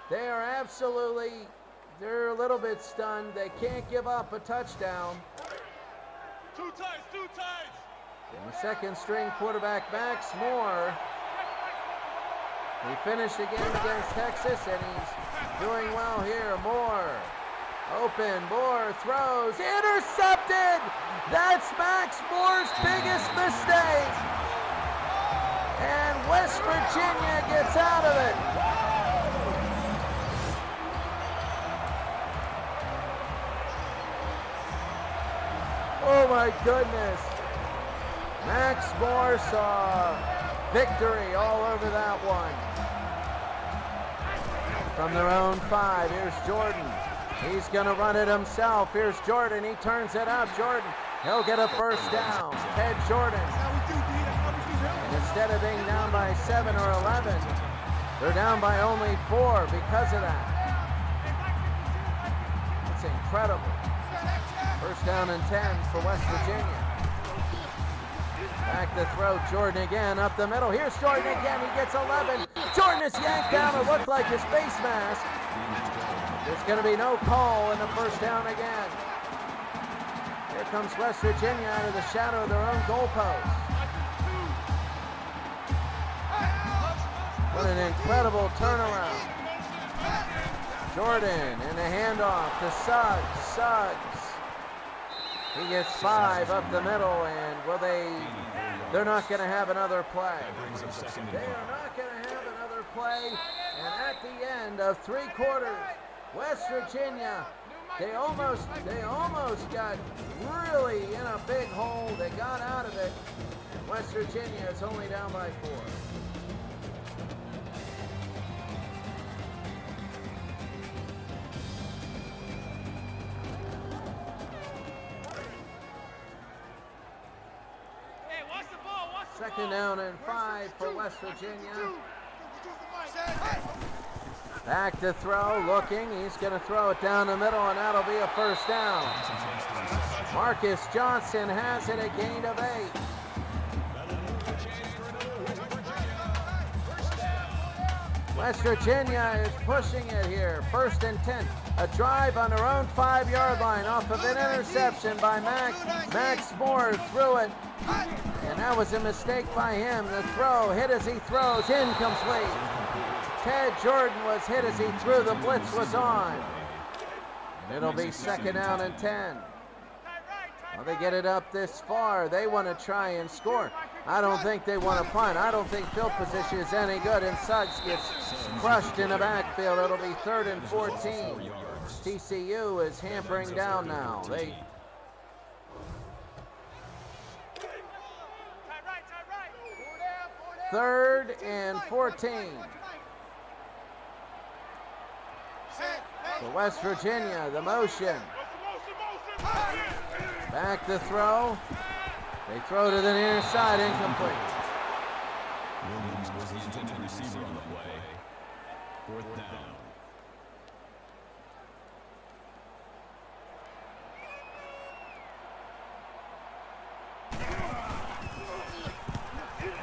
they are absolutely, they're a little bit stunned. They can't give up a touchdown. Two times. And the 2nd string quarterback, Max Moore. He finished the game against Texas, and he's doing well here. Moore, open, Moore throws, intercepted! That's Max Moore's biggest mistake! And West Virginia gets out of it. my goodness. Max Moore saw victory all over that one. From their own 5, here's Jordan. He's going to run it himself. Here's Jordan. He turns it up. Jordan, he'll get a first down. Ted Jordan. And instead of being down by 7 or 11, they're down by only 4 because of that. It's incredible. First down and 10 for West Virginia. Back to throw, Jordan again, up the middle. Here's Jordan again, he gets 11. Jordan is yanked down, it looked like his face mask. There's going to be no call in the first down again. Here comes West Virginia out of the shadow of their own goalpost. What an incredible turnaround. Jordan and a handoff to Suggs. Suggs. He gets 5 up the middle, and they're not going to have another play. They are not going to have another play, and at the end of 3 quarters, West Virginia, they almost got really in a big hole. They got out of it, and West Virginia is only down by 4. Second down and 5 for West Virginia. Back to throw, looking. He's going to throw it down the middle, and that'll be a first down. Marcus Johnson has it, a gain of 8. West Virginia is pushing it here. First and 10. A drive on their own 5-yard line off of an interception by Max Moore threw it. And that was a mistake by him. The throw hit as he throws, incomplete. Ted Jordan was hit as he threw. The blitz was on. And it'll be second down and 10. Well, they get it up this far. They want to try and score. I don't think they want to punt. I don't think field position is any good. And Suggs gets crushed in the backfield. It'll be 3rd and 14. TCU is hampering down now. 3rd and 14. For West Virginia, the motion. Back to throw. They throw to the near side, incomplete. Williams was the intended receiver on the play. 4th down.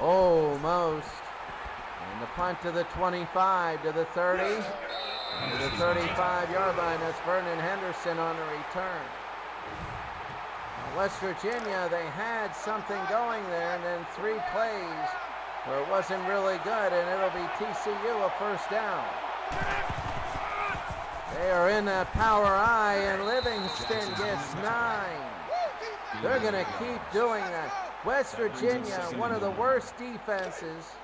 Almost. And the punt to the 25, to the 30, to the 35-yard line. That's Vernon Henderson on the return. Now, West Virginia, they had something going there, and then 3 plays where it wasn't really good, and it'll be TCU a first down. They are in that power I, and Livingston gets 9. They're going to keep doing that. West Virginia, one of the worst defenses,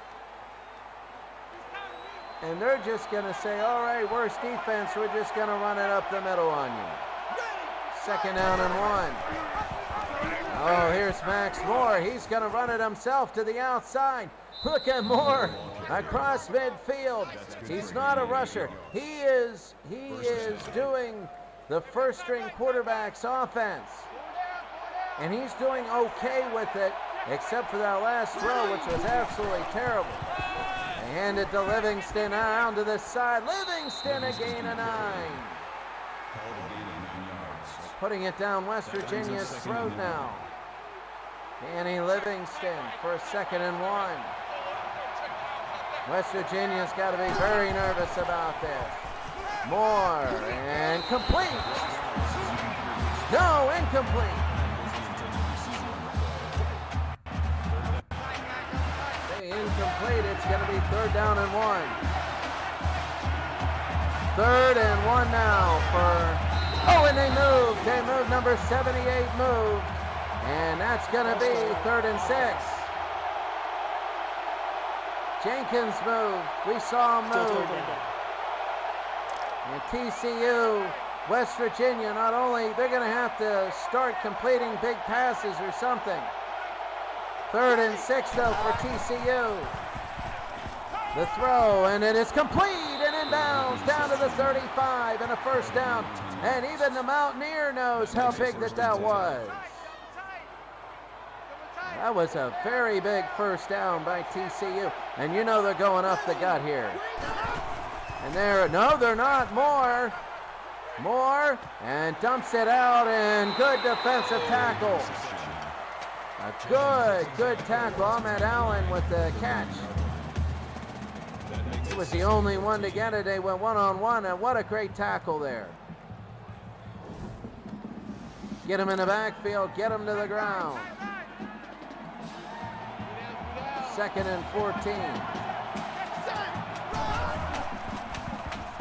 and they're just going to say, all right, worst defense, we're just going to run it up the middle on you. Second down and 1. Oh, here's Max Moore. He's going to run it himself to the outside. Look at Moore across midfield. He's not a rusher. He is doing the first-string quarterback's offense. And he's doing okay with it, except for that last throw, which was absolutely terrible. They hand it to Livingston down to the side. Livingston a gain of 9. Putting it down West Virginia's throat now. Danny Livingston for a 2nd and 1. West Virginia's got to be very nervous about this. Moore, and complete. No, incomplete. Incomplete. It's going to be 3rd down and 1. 3rd and 1 now for, and they moved. They moved. Number 78 moved. And that's going to be 3rd and 6. Jenkins moved. We saw him move. And TCU West Virginia, not only, they're going to have to start completing big passes or something. 3rd and 6 though for TCU. The throw, and it is complete and inbounds down to the 35 and a first down. And even the Mountaineer knows how big that was. That was a very big first down by TCU. And you know they're going up the gut here. And no, they're not. More, and dumps it out, and good defensive tackle. A good tackle. Ahmed Allen with the catch. He was the only one to get it. They went one-on-one, and what a great tackle there. Get him in the backfield, get him to the ground. 2nd and 14.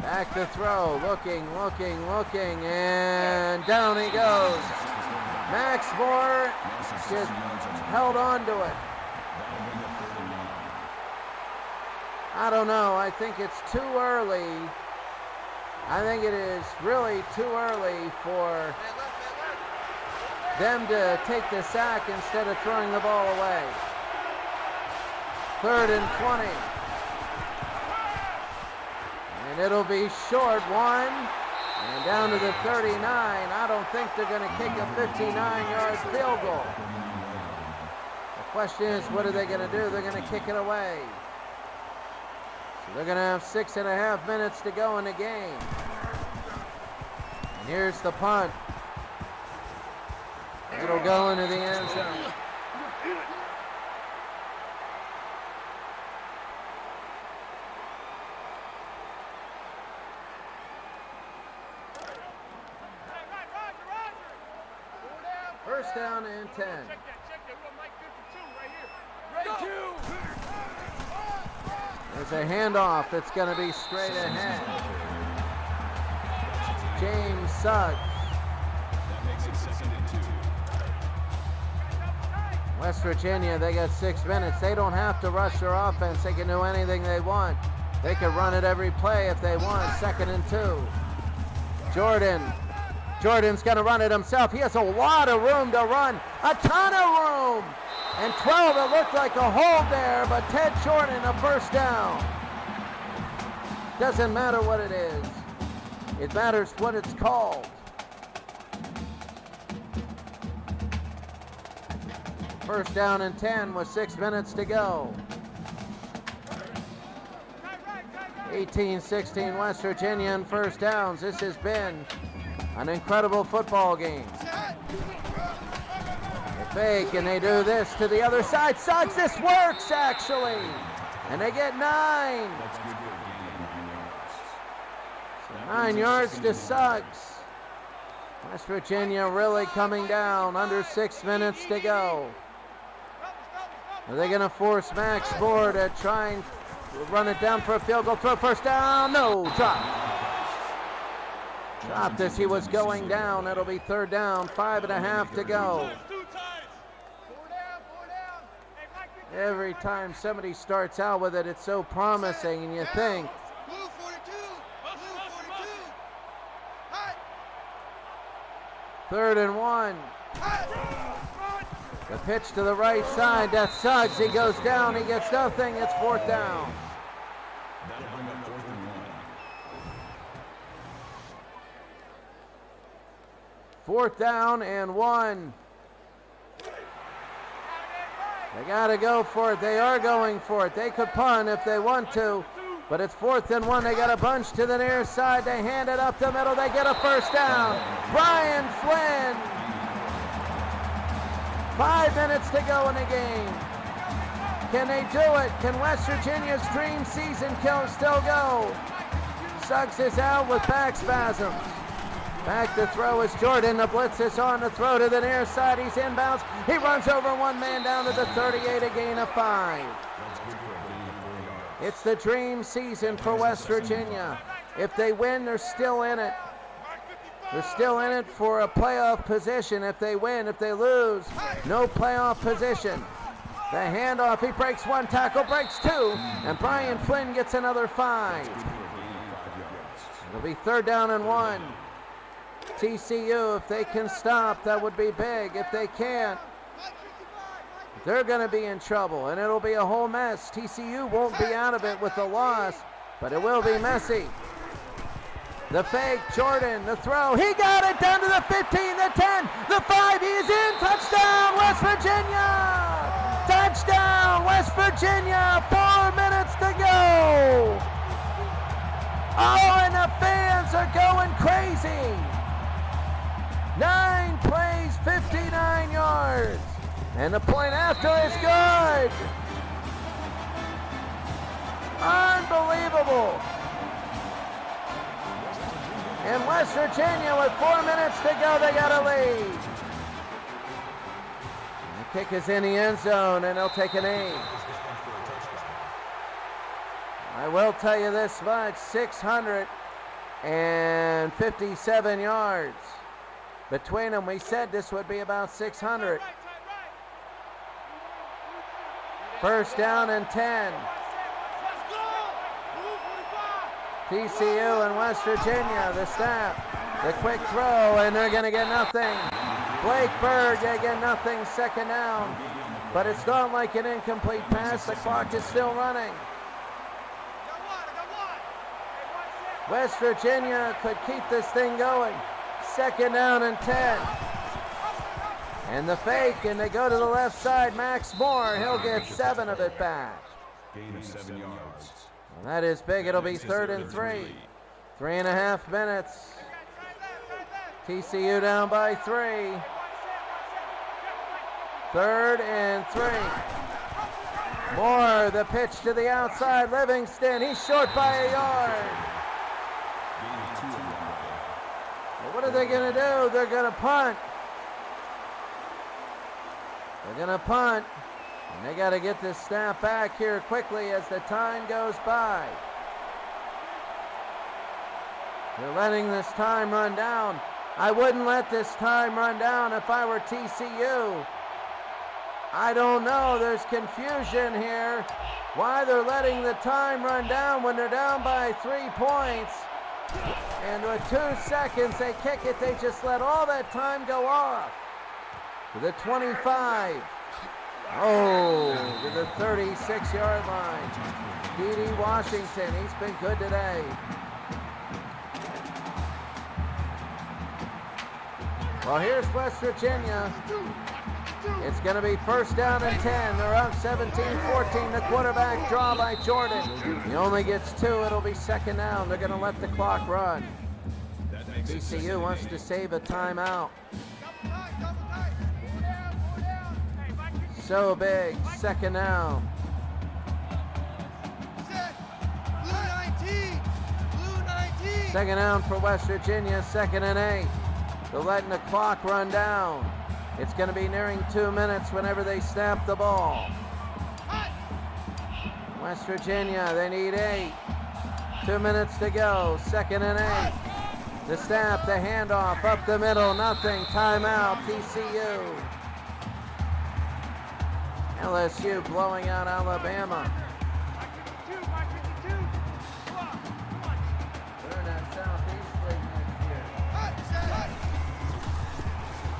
Back to throw, looking, and down he goes. Max Moore just held on to it. I don't know, I think it's too early. I think it is really too early for them to take the sack instead of throwing the ball away. 3rd and 20. And it'll be short, 1, and down to the 39. I don't think they're going to kick a 59-yard field goal. The question is, what are they going to do? They're going to kick it away. So they're going to have 6.5 minutes to go in the game. And here's the punt. It'll go into the end zone. First down and 10. There's a handoff. It's going to be straight ahead. James Suggs. West Virginia, they got 6 minutes. They don't have to rush their offense. They can do anything they want. They can run it every play if they want. 2nd and 2. Jordan's going to run it himself. He has a lot of room to run. A ton of room. And 12, it looked like a hold there, but Ted Jordan, a first down. Doesn't matter what it is. It matters what it's called. First down and 10 with 6 minutes to go. 18-16 West Virginia and first downs. This has been an incredible football game. They fake and they do this to the other side. Suggs, this works actually. And they get 9. So 9 yards to Suggs. West Virginia really coming down. Under 6 minutes to go. Are they going to force Max Moore to try and run it down for a field goal throw? First down. No, drop. Dropped as he was going down. It'll be 3rd down, 5.5 to go. Every time somebody starts out with it, it's so promising, and you think. Blue 42. Blue 42. 3rd and 1. The pitch to the right side. That's Suggs. He goes down. He gets nothing. It's 4th down. That'll bring up 4th and 1. 4th down and 1. They got to go for it. They are going for it. They could punt if they want to, but it's 4th and 1. They got a bunch to the near side. They hand it up the middle. They get a first down. Brian Flynn. 5 minutes to go in the game. Can they do it? Can West Virginia's dream season still go? Suggs is out with back spasms. Back to throw is Jordan. The blitz is on the throw to the near side. He's inbounds. He runs over one man down to the 38, a gain of 5. It's the dream season for West Virginia. If they win, they're still in it. They're still in it for a playoff position. If they win, if they lose, no playoff position. The handoff, he breaks 1 tackle, breaks 2, and Brian Flynn gets another 5. It'll be 3rd down and 1. TCU, if they can stop, that would be big. If they can't, they're going to be in trouble, and it'll be a whole mess. TCU won't be out of it with the loss, but it will be messy. The fake, Jordan, the throw. He got it down to the 15, the 10, the 5. He is in. Touchdown, West Virginia! Touchdown, West Virginia. 4 minutes to go. Oh, and the fans are going crazy. 9 plays, 59 yards. And the point after is good. Unbelievable. And West Virginia, with 4 minutes to go, they got a lead. The kick is in the end zone, and they'll take an aim. I will tell you this much, 657 yards. Between them, we said this would be about 600. First down and 10. TCU and West Virginia, the snap, the quick throw, and they're going to get nothing. Blake Bird, they get nothing, second down. But it's not like an incomplete pass. The clock is still running. West Virginia could keep this thing going. Second down and 10. And the fake, and they go to the left side. Max Moore, he'll get 7 of it back. Gain of 7 yards. Well, that is big. It'll be 3rd and 3. 3.5 minutes. TCU down by 3. 3rd and 3. Moore, the pitch to the outside. Livingston, he's short by a yard. Well, what are they going to do? They're going to punt. They're going to punt. And they got to get this snap back here quickly as the time goes by. They're letting this time run down. I wouldn't let this time run down if I were TCU. I don't know. There's confusion here. Why they're letting the time run down when they're down by 3 points. And with 2 seconds, they kick it. They just let all that time go off. To the 25. Oh, to the 36-yard line. D.D. Washington, he's been good today. Well, here's West Virginia. It's going to be first down and 10. They're up 17-14. The quarterback draw by Jordan. He only gets 2. It'll be second down. They're going to let the clock run. TCU wants to save a timeout. So big. Second down. Blue 19. Blue 19. Second down for West Virginia. 2nd and 8. They're letting the clock run down. It's going to be nearing 2 minutes whenever they snap the ball. West Virginia, they need 8. 2 minutes to go. 2nd and 8. The snap, the handoff, up the middle, nothing. Timeout, TCU. LSU blowing out Alabama.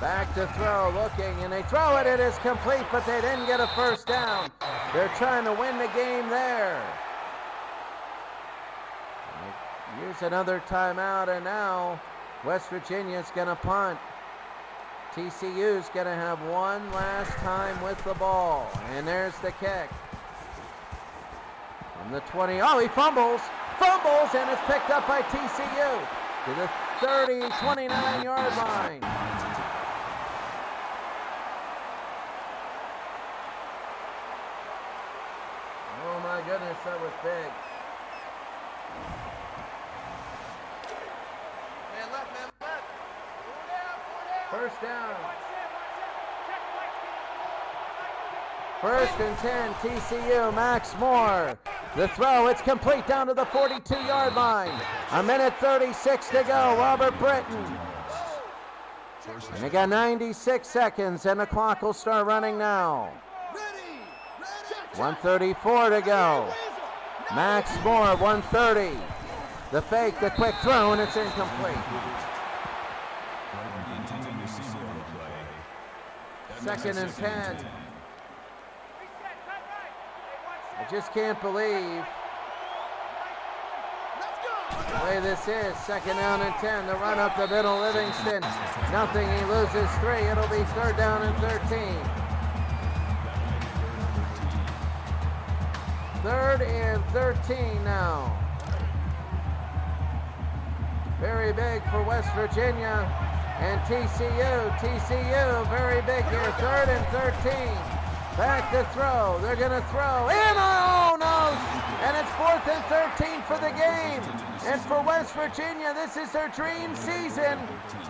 Back to throw, looking, and they throw it. It is complete, but they didn't get a first down. They're trying to win the game there. They use another timeout, and now West Virginia's going to punt. TCU's going to have one last time with the ball, and there's the kick. From the 20, oh, he fumbles, and it's picked up by TCU to the 30, 29-yard line. Oh my goodness, that was big. First down. First and 10, TCU, Max Moore. The throw, it's complete down to the 42-yard line. 1:36 to go, Robert Britton. And they got 96 seconds, and the clock will start running now. 1:34 to go. Max Moore, 1:30. The fake, the quick throw, and it's incomplete. The intended receiver on the play. That makes it 2nd and 10. 10. I just can't believe the way this is. 2nd down and 10. The run up the middle, Livingston. Nothing, he loses 3. It'll be 3rd down and 13. 3rd and 13 now. Very big for West Virginia and TCU. TCU, very big here. 3rd and 13. Back to throw. They're going to throw. In! Oh, no! And it's 4th and 13 for the game. And for West Virginia, this is their dream season.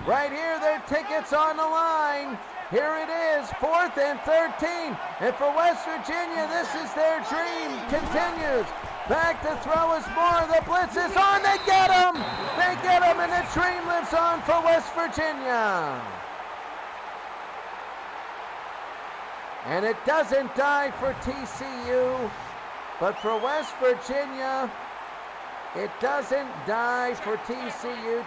Right here, their tickets on the line. Here it is, 4th and 13. And for West Virginia, this is their dream. Continues. Back to throw is more. The blitz is on. They get him. They get him, and the dream lives on for West Virginia. And it doesn't die for TCU, but for West Virginia, it doesn't die for TCU.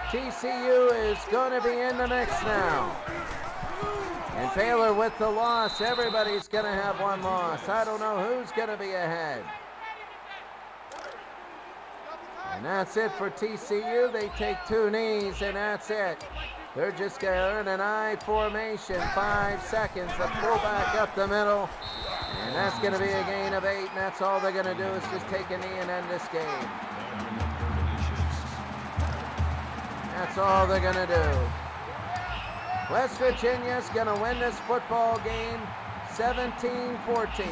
TCU is going to be in the mix now. And Baylor with the loss. Everybody's going to have one loss. I don't know who's going to be ahead. And that's it for TCU. They take 2 knees, and that's it. They're just going to earn an I formation. 5 seconds. The fullback up the middle. And that's going to be a gain of 8. And that's all they're going to do is just take a knee and end this game. That's all they're going to do. West Virginia's going to win this football game 17-14.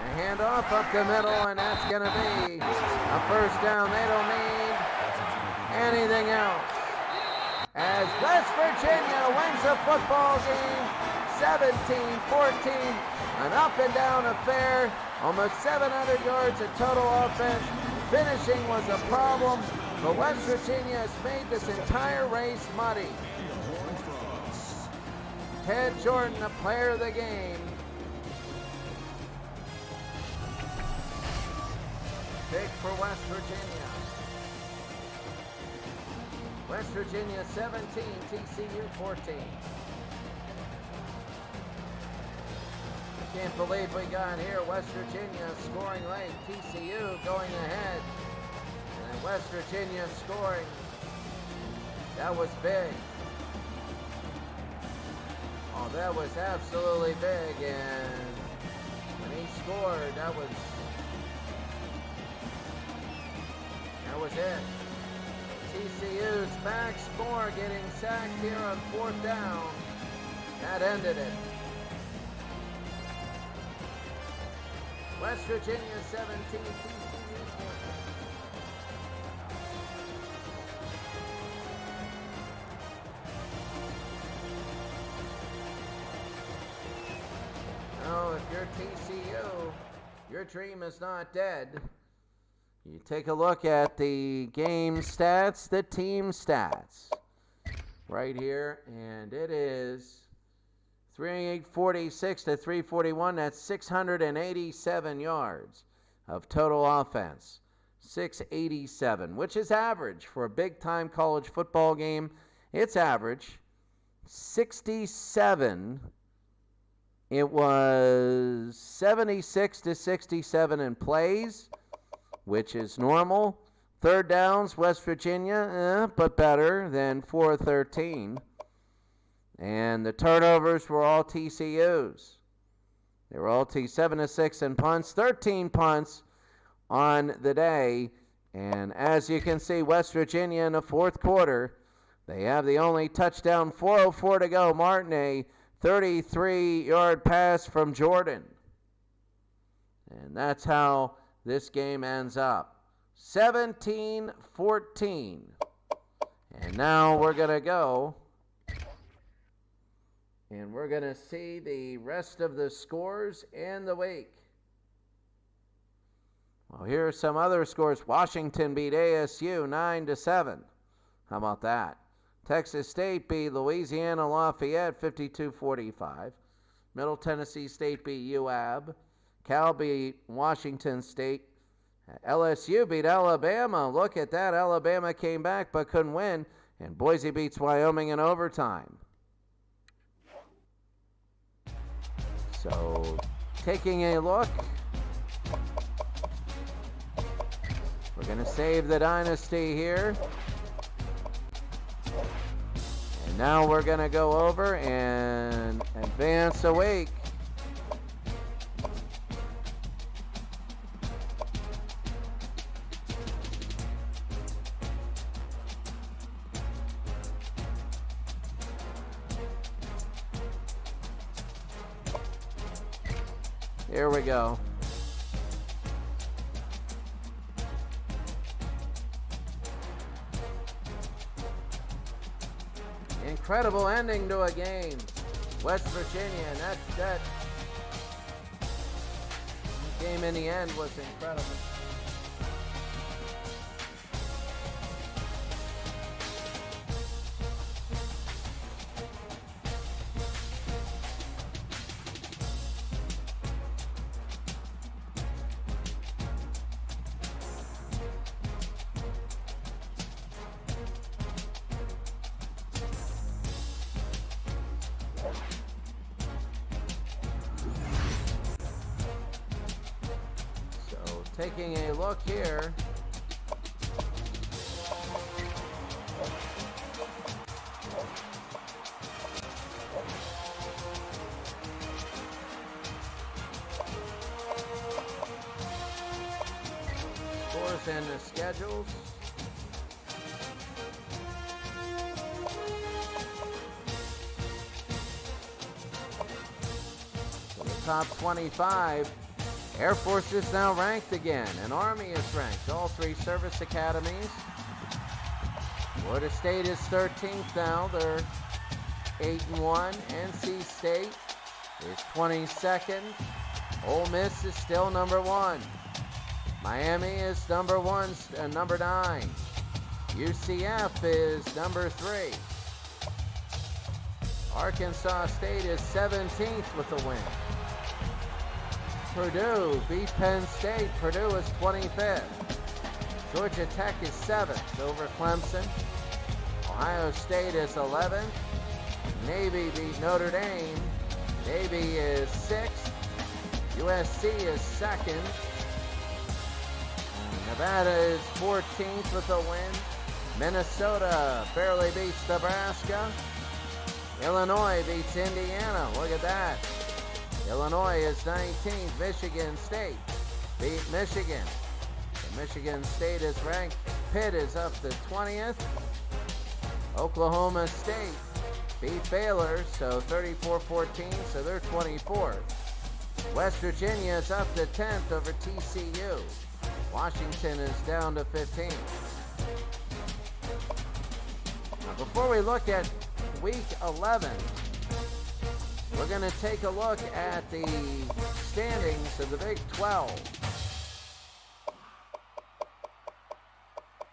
And a handoff up the middle, and that's going to be a 1st down. They don't need anything else. As West Virginia wins the football game 17-14, an up and down affair, almost 700 yards of total offense. Finishing was a problem, but West Virginia has made this entire race muddy. Ted Jordan, the player of the game. Pick for West Virginia. West Virginia 17, TCU 14. Can't believe we got here. West Virginia scoring late. TCU going ahead. And West Virginia scoring. That was big. Oh, that was absolutely big. And when he scored, that was it. TCU's Max Moore getting sacked here on 4th down. That ended it. West Virginia 17, TCU 14. Now, if you're TCU, your dream is not dead. You take a look at the game stats, the team stats, right here, and it is 346 to 341. That's 687 yards of total offense. 687, which is average for a big-time college football game. It's average. 67. It was 76 to 67 in plays, which is normal. 3rd downs, West Virginia, but better than 4-13. And the turnovers were all TCU's. They were all 7-6 in punts, 13 punts on the day. And as you can see, West Virginia in the 4th quarter, they have the only touchdown, 4:04 to go. Martin, a 33-yard pass from Jordan. And that's how this game ends up. 17-14. And now we're going to go and we're going to see the rest of the scores and the week. Well, here are some other scores. Washington beat ASU 9-7. How about that? Texas State beat Louisiana Lafayette 52-45. Middle Tennessee State beat UAB. Cal beat Washington State LSU beat Alabama. Look at that. Alabama came back but couldn't win. And Boise beats Wyoming in overtime. So, taking a look. We're going to save the dynasty here. And now we're going to go over and advance a week. Here we go. Incredible ending to a game. West Virginia, and that game in the end was incredible. Taking a look here. Scores and the schedules. So the top 25. Air Force is now ranked again, and Army is ranked. All three service academies. Florida State is 13th now. They're 8-1. NC State is 22nd. Ole Miss is still number 1. Miami is number 9. UCF is number 3. Arkansas State is 17th with a win. Purdue beat Penn State. Purdue is 25th. Georgia Tech is 7th over Clemson. Ohio State is 11th. Navy beat Notre Dame. Navy is 6th. USC is 2nd. Nevada is 14th with a win. Minnesota barely beats Nebraska. Illinois beats Indiana. Look at that. Illinois is 19th. Michigan State beat Michigan. So Michigan State is ranked. Pitt is up to 20th. Oklahoma State beat Baylor, so 34-14, so they're 24th. West Virginia is up to 10th over TCU. Washington is down to 15th. Now, before we look at Week 11, we're going to take a look at the standings of the Big 12.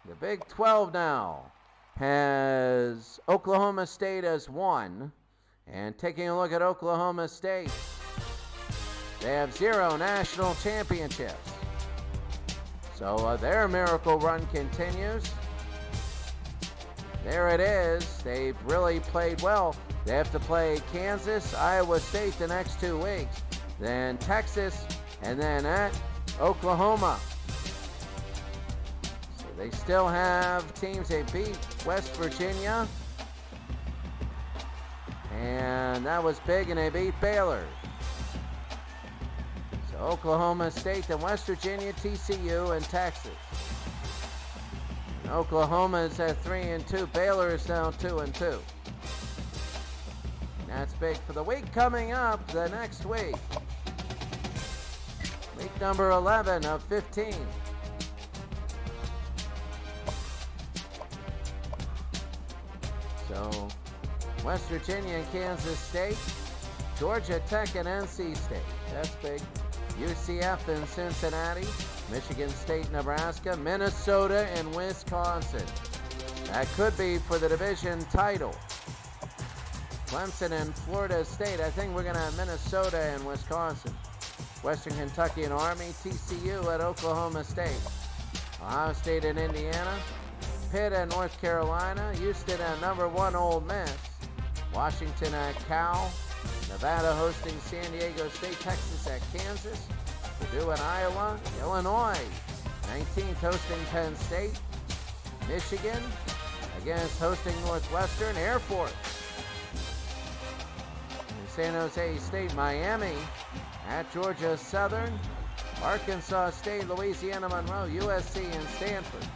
The Big 12 now has Oklahoma State as 1. And taking a look at Oklahoma State, they have 0 national championships. So their miracle run continues. There it is. They've really played well. They have to play Kansas, Iowa State the next 2 weeks, then Texas, and then at Oklahoma. So they still have teams. They beat West Virginia, and that was big, and they beat Baylor. So Oklahoma State, then West Virginia, TCU, and Texas. And Oklahoma is at 3-2. Baylor is now 2-2. That's big for the week coming up, the next week. Week number 11 of 15. So, West Virginia and Kansas State, Georgia Tech and NC State. That's big. UCF and Cincinnati, Michigan State, Nebraska, Minnesota and Wisconsin. That could be for the division title. Clemson and Florida State. I think we're going to have Minnesota and Wisconsin. Western Kentucky and Army, TCU at Oklahoma State, Ohio State and Indiana, Pitt at North Carolina, Houston at #1 Ole Miss, Washington at Cal, Nevada hosting San Diego State, Texas at Kansas, Purdue at Iowa, Illinois 19th hosting Penn State, Michigan against hosting Northwestern, Air Force, San Jose State, Miami at Georgia Southern, Arkansas State, Louisiana Monroe, USC, and Stanford.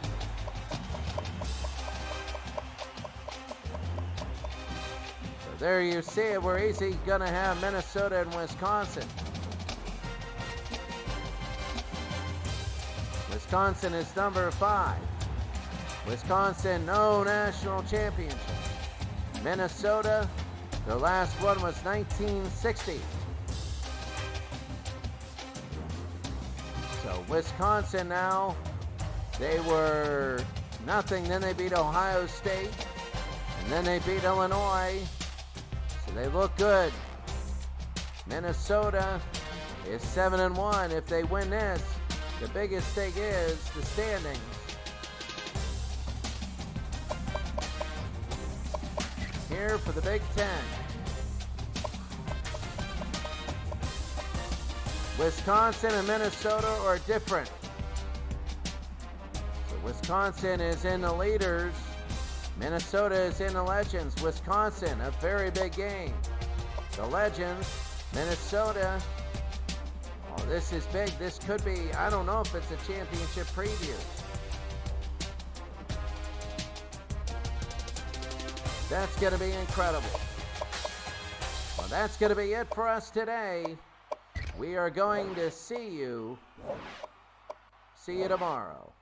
So there you see it. We're easy going to have Minnesota and Wisconsin. Wisconsin is number 5. Wisconsin, no national championship. Minnesota, their last one was 1960. So Wisconsin now, they were nothing. Then they beat Ohio State. And then they beat Illinois. So they look good. Minnesota is 7-1. If they win this, the biggest thing is the standings. Here for the Big Ten. Wisconsin and Minnesota are different. So Wisconsin is in the leaders. Minnesota is in the legends. Wisconsin, a very big game. The legends, Minnesota. Oh, this is big. This could be, I don't know if it's a championship preview. That's going to be incredible. Well, that's going to be it for us today. We are going to see you tomorrow.